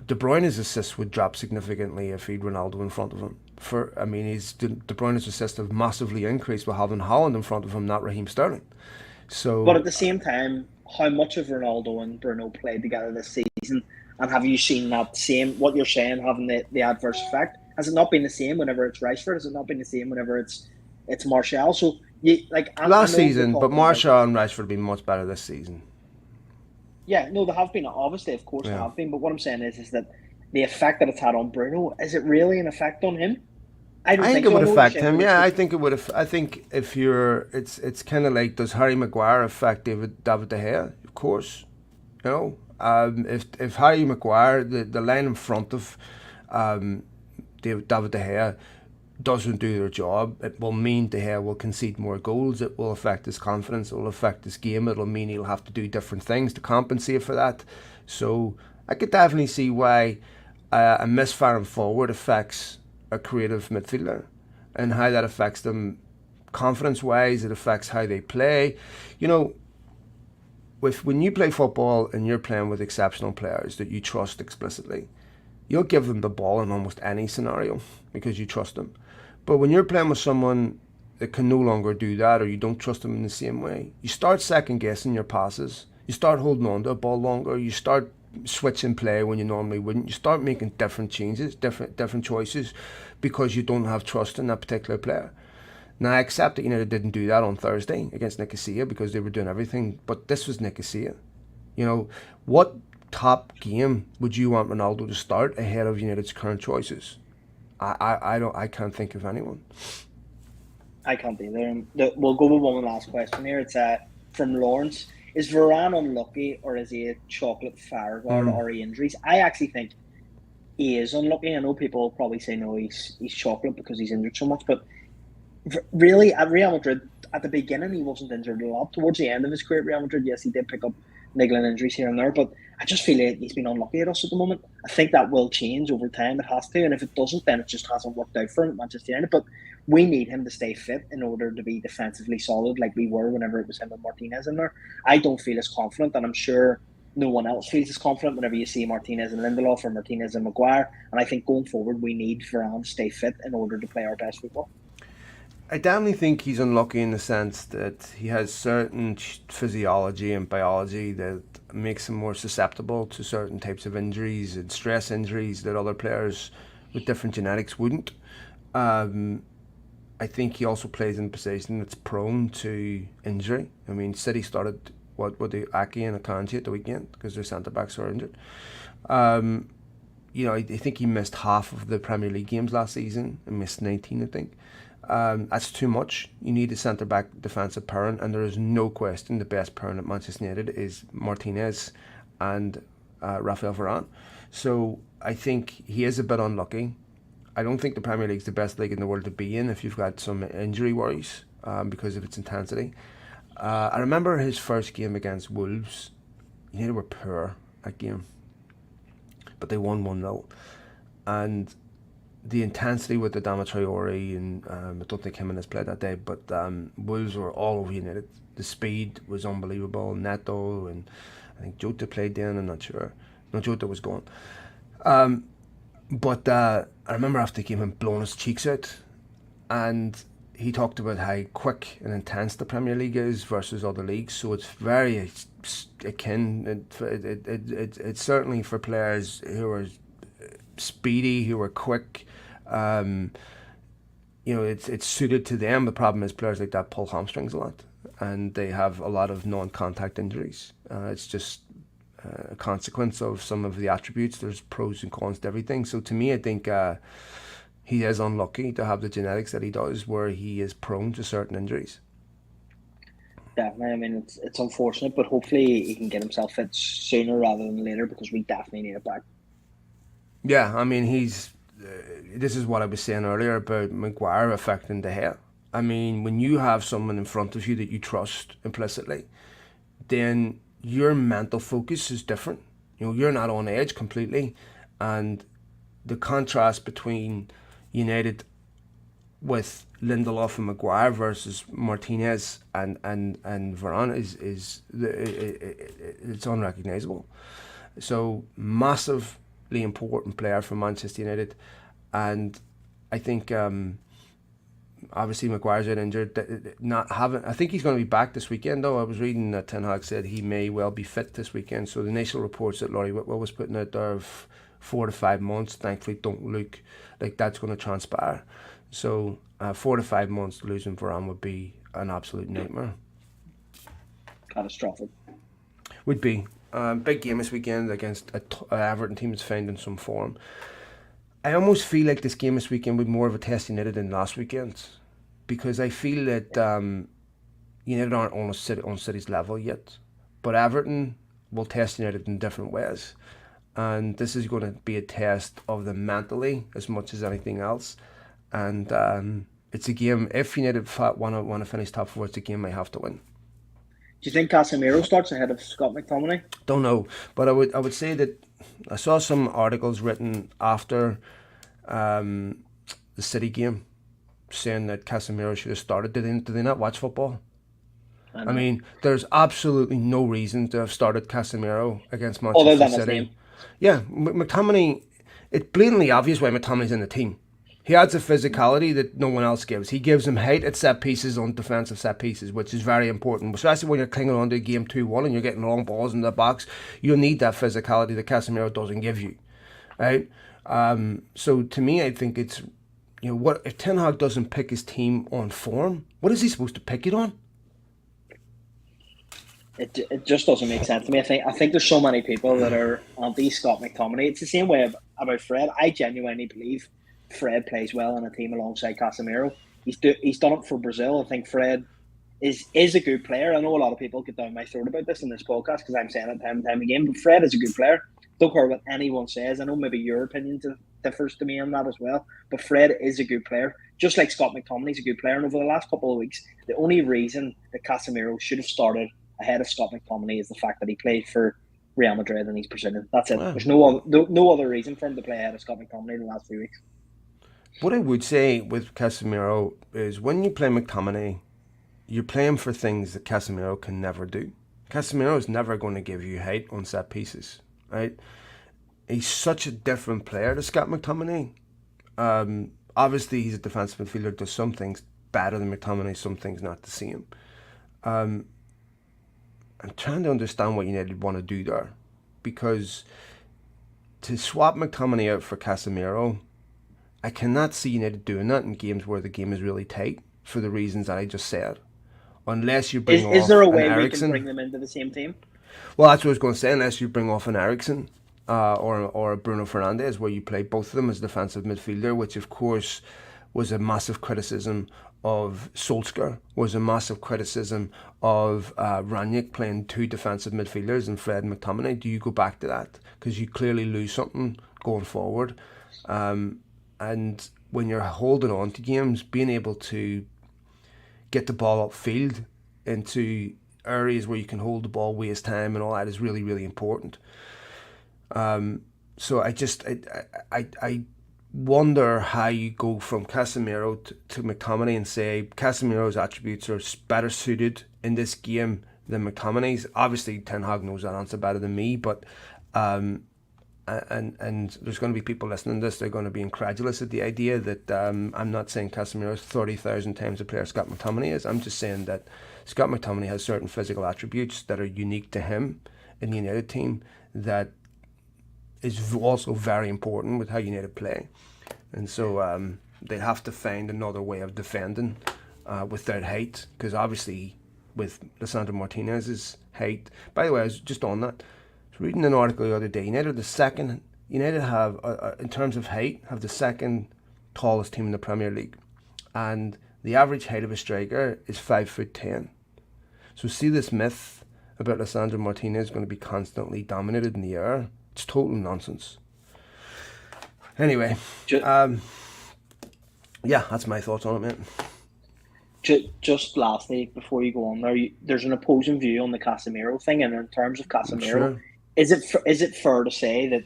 Bruyne's assists would drop significantly if he'd Ronaldo in front of him. De Bruyne's assists have massively increased with having Haaland in front of him, not Raheem Sterling. So, but at the same time, how much have Ronaldo and Bruno played together this season? And have you seen that same, what you're saying, having the adverse effect? Has it not been the same whenever it's Rashford? Has it not been the same whenever it's Martial? So, last season, but Martial and Rashford have been much better this season. Yeah, no, they have been. Obviously, of course, they have been. But what I'm saying is that the effect that it's had on Bruno, is it really an effect on him? I think it would affect him. Yeah, I think it would. I think if you're, it's kind of like, does Harry Maguire affect David De Gea? Of course, if Harry Maguire, the line in front of David De Gea doesn't do their job, it will mean De Gea will concede more goals. It will affect his confidence. It will affect his game. It'll mean he'll have to do different things to compensate for that. So I could definitely see why a misfiring forward affects a creative midfielder, and how that affects them confidence-wise. It affects how they play. When you play football and you're playing with exceptional players that you trust explicitly, you'll give them the ball in almost any scenario because you trust them. But when you're playing with someone that can no longer do that, or you don't trust them in the same way, you start second guessing your passes. You start holding on to a ball longer. You start switching play when you normally wouldn't. You start making different changes, different choices, because you don't have trust in that particular player. Now, I accept that United didn't do that on Thursday against Nicosia because they were doing everything, but this was Nicosia. What top game would you want Ronaldo to start ahead of United's current choices? I can't think of anyone. I can't either. We'll go with one last question here. It's from Lawrence. Is Varane unlucky, or is he a chocolate fireguard, or injuries? I actually think he is unlucky. I know people will probably say no, he's chocolate because he's injured so much, but really at Real Madrid, at the beginning he wasn't injured a lot. Towards the end of his career at Real Madrid, yes, he did pick up niggling injuries here and there, but I just feel like he's been unlucky at us at the moment. I think that will change over time. It has to, and if it doesn't, then it just hasn't worked out for him at Manchester United. But we need him to stay fit in order to be defensively solid like we were whenever it was him and Martinez in there. I don't feel as confident, and I'm sure no one else feels as confident whenever you see Martinez and Lindelof or Martinez and Maguire. And I think going forward, we need Varane to stay fit in order to play our best football. I definitely think he's unlucky in the sense that he has certain physiology and biology that makes him more susceptible to certain types of injuries and stress injuries that other players with different genetics wouldn't. I think he also plays in a position that's prone to injury. I mean, City started the Ake and Akanji at the weekend because their centre backs are injured. I think he missed half of the Premier League games last season and missed 19, I think. That's too much. You need a centre back defensive pairing, and there is no question the best pairing at Manchester United is Martinez and Rafael Varane. So I think he is a bit unlucky. I don't think the Premier League's the best league in the world to be in if you've got some injury worries because of its intensity. I remember his first game against Wolves. United were poor that game, but they won 1-0. And the intensity with the Traore, and I don't think Jimenez played that day, but Wolves were all over United. The speed was unbelievable. Neto and I think Jota played then, I'm not sure. No, Jota was gone. But I remember after the game him blowing his cheeks out, and he talked about how quick and intense the Premier League is versus other leagues. So it's very akin. It's certainly for players who are speedy, who are quick. It's suited to them. The problem is players like that pull hamstrings a lot, and they have a lot of non-contact injuries. It's just a consequence of some of the attributes. There's pros and cons to everything. So to me, I think he is unlucky to have the genetics that he does, where he is prone to certain injuries. Definitely. I mean, it's unfortunate, but hopefully he can get himself fit sooner rather than later, because we definitely need it back. Yeah, I mean, this is what I was saying earlier about Maguire affecting De Gea. I mean, when you have someone in front of you that you trust implicitly, then your mental focus is different. You're not on edge completely, and the contrast between United with Lindelof and Maguire versus Martinez and Varane is it's unrecognisable. So massively important player for Manchester United, and I think obviously Maguire's out injured. I think he's going to be back this weekend though. I was reading that Ten Hag said he may well be fit this weekend. So the initial reports that Laurie Whitwell was putting out there of 4 to 5 months, thankfully don't look like that's going to transpire. So 4 to 5 months losing Varane would be an absolute nightmare. Catastrophic. Would be. Big game this weekend against an Everton team that's finding some form. I almost feel like this game this weekend would be more of a test United than last weekend, because I feel that United aren't on City's level yet, but Everton will test United in different ways, and this is going to be a test of them mentally as much as anything else. And it's a game, if United want to finish top four, it's a game they have to win. Do you think Casemiro starts ahead of Scott McTominay? Don't know, but I would say that I saw some articles written after the City game saying that Casemiro should have started. Do they not watch football? I mean, there's absolutely no reason to have started Casemiro against Manchester City. Yeah, McTominay, it's blatantly obvious why McTominay's in the team. He adds a physicality that no one else gives. He gives him height at set pieces on defensive set pieces, which is very important, especially when you're clinging on to a game 2-1 and you're getting long balls in the box. You'll need that physicality that Casemiro doesn't give you, right? So to me, I think it's, what if Ten Hag doesn't pick his team on form? What is he supposed to pick it on? It just doesn't make sense to me. I think there's so many people that are anti Scott McTominay. It's the same way about Fred. I genuinely believe Fred plays well in a team alongside Casemiro. He's done it for Brazil. I think Fred is a good player. I know a lot of people get down my throat about this in this podcast because I'm saying it time and time again, but Fred is a good player. Don't care what anyone says. I know maybe your opinion differs to me on that as well, but Fred is a good player, just like Scott McTominay is a good player. And over the last couple of weeks, the only reason that Casemiro should have started ahead of Scott McTominay is the fact that he played for Real Madrid and he's Brazilian. That's it. Wow. There's no other reason for him to play ahead of Scott McTominay in the last few weeks. What I would say with Casemiro is when you play McTominay, you're playing for things that Casemiro can never do. Casemiro is never going to give you height on set pieces, right? He's such a different player to Scott McTominay. Obviously, he's a defensive midfielder, does some things better than McTominay, some things not the same. I'm trying to understand what United want to do there, because to swap McTominay out for Casemiro, I cannot see United doing that in games where the game is really tight for the reasons that I just said. Unless you bring off an Eriksen. Is there a way we can bring them into the same team? Well, that's what I was going to say. Unless you bring off an Eriksen or Bruno Fernandes, where you play both of them as defensive midfielder, which of course was a massive criticism of Solskjaer, was a massive criticism of Ranić playing two defensive midfielders and Fred McTominay. Do you go back to that? Because you clearly lose something going forward. And when you're holding on to games, being able to get the ball upfield into areas where you can hold the ball, waste time and all that is really, really important. So I wonder how you go from Casemiro to McTominay and say Casemiro's attributes are better suited in this game than McTominay's. Obviously, Ten Hag knows that answer better than me, but and there's going to be people listening to this, they're going to be incredulous at the idea that I'm not saying Casemiro is 30,000 times the player Scott McTominay is. I'm just saying that Scott McTominay has certain physical attributes that are unique to him in the United team that is also very important with how United play. And so they have to find another way of defending without height, because obviously with Lisandro Martinez's height. By the way, I was just on that. I was reading an article the other day. United have, in terms of height, have the second tallest team in the Premier League, and the average height of a striker is 5'10". So see this myth about Lisandro Martinez going to be constantly dominated in the air. It's total nonsense. Anyway, yeah, that's my thoughts on it, mate. Just lastly, before you go on there's an opposing view on the Casemiro thing, and in terms of Casemiro, sure. Is it fair to say that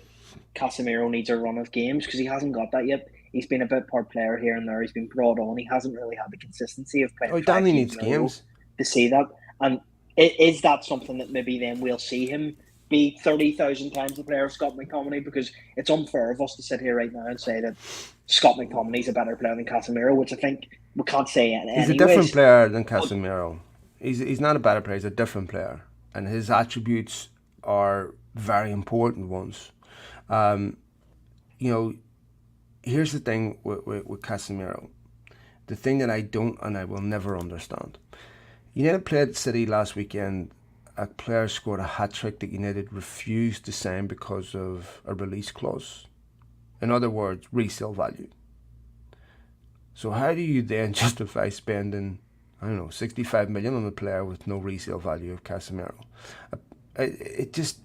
Casemiro needs a run of games because he hasn't got that yet? He's been a bit part player here and there. He's been brought on. He hasn't really had the consistency of playing. Oh, he definitely needs games to see that. And is that something that maybe then we'll see him be 30,000 times the player of Scott McTominay? Because it's unfair of us to sit here right now and say that Scott McTominay's a better player than Casemiro, which I think we can't say anyways. He's a different player than Casemiro. He's not a better player. He's a different player, and his attributes are very important ones. Here's the thing with Casemiro. The thing that I don't and I will never understand. United played City last weekend. A player scored a hat-trick that United refused to sign because of a release clause. In other words, resale value. So how do you then justify spending, 65 million on a player with no resale value of Casemiro? It just,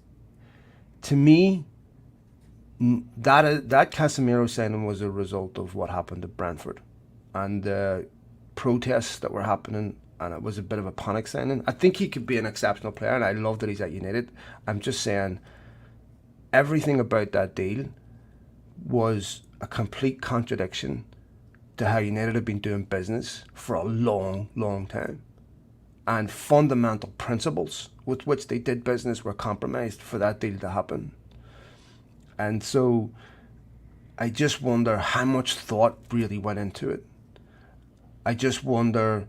to me, that Casemiro signing was a result of what happened at Brentford and the protests that were happening, and it was a bit of a panic signing. I think he could be an exceptional player, and I love that he's at United. I'm just saying everything about that deal was a complete contradiction to how United have been doing business for a long, long time. And fundamental principles with which they did business were compromised for that deal to happen. And so I just wonder how much thought really went into it. I just wonder,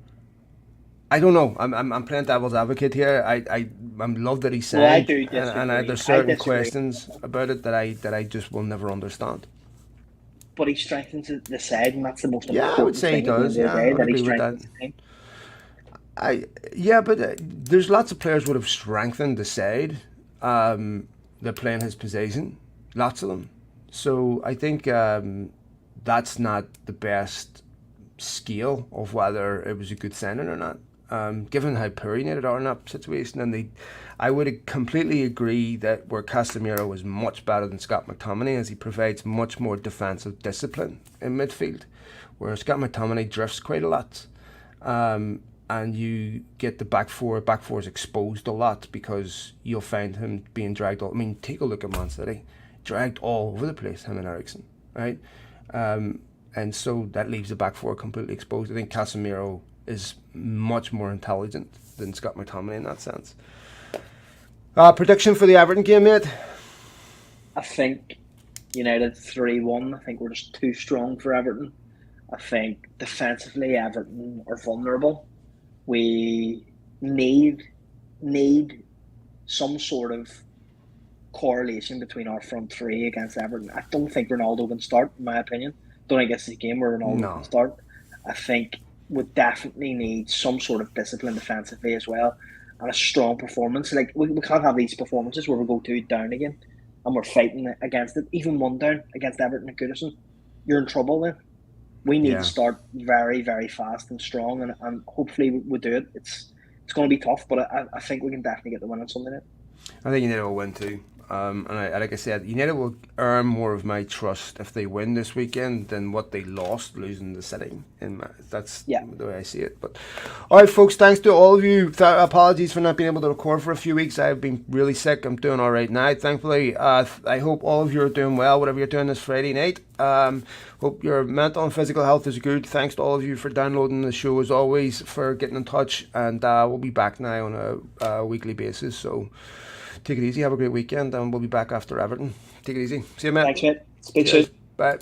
I don't know, I'm playing devil's advocate here. I love that he signed, well, I do disagree. and there's certain questions about it that I just will never understand. But he strengthens the side, and that's the most important thing. Yeah, I would say he does. Yeah, I agree with that. But there's lots of players would have strengthened the side. They're playing his position, lots of them. So I think that's not the best scale of whether it was a good signing or not. Given how poor United are in that situation, and I would completely agree that where Casemiro is much better than Scott McTominay, as he provides much more defensive discipline in midfield, whereas Scott McTominay drifts quite a lot. And you get the back four is exposed a lot because you'll find him being dragged all. I mean, take a look at Man City, dragged all over the place, him and Eriksen, right? And so that leaves the back four completely exposed. I think Casemiro is much more intelligent than Scott McTominay in that sense. Prediction for the Everton game, mate? I think United 3-1. I think we're just too strong for Everton. I think defensively Everton are vulnerable. We need some sort of correlation between our front three against Everton. I don't think Ronaldo can start, in my opinion. Don't think it's a game where Ronaldo can start. I think we definitely need some sort of discipline defensively as well, and a strong performance. Like we can't have these performances where we go 2 down again and we're fighting against it. Even 1 down against Everton and Goodison, you're in trouble then. We need Yeah. to start very, very fast and strong, and hopefully we do it. It's going to be tough, but I think we can definitely get the win on Sunday night. I think United will win too. Like I said, United will earn more of my trust if they win this weekend than what they lost losing the City. That's the way I see it. But all right, folks, thanks to all of you. Apologies for not being able to record for a few weeks. I've been really sick. I'm doing all right now, thankfully. I hope all of you are doing well, whatever you're doing this Friday night. Hope your mental and physical health is good. Thanks to all of you for downloading the show as always, for getting in touch, and we'll be back now on a weekly basis. So take it easy, have a great weekend, and we'll be back after Everton. Take it easy. See you, mate. Thanks, mate. Speak soon. Bye.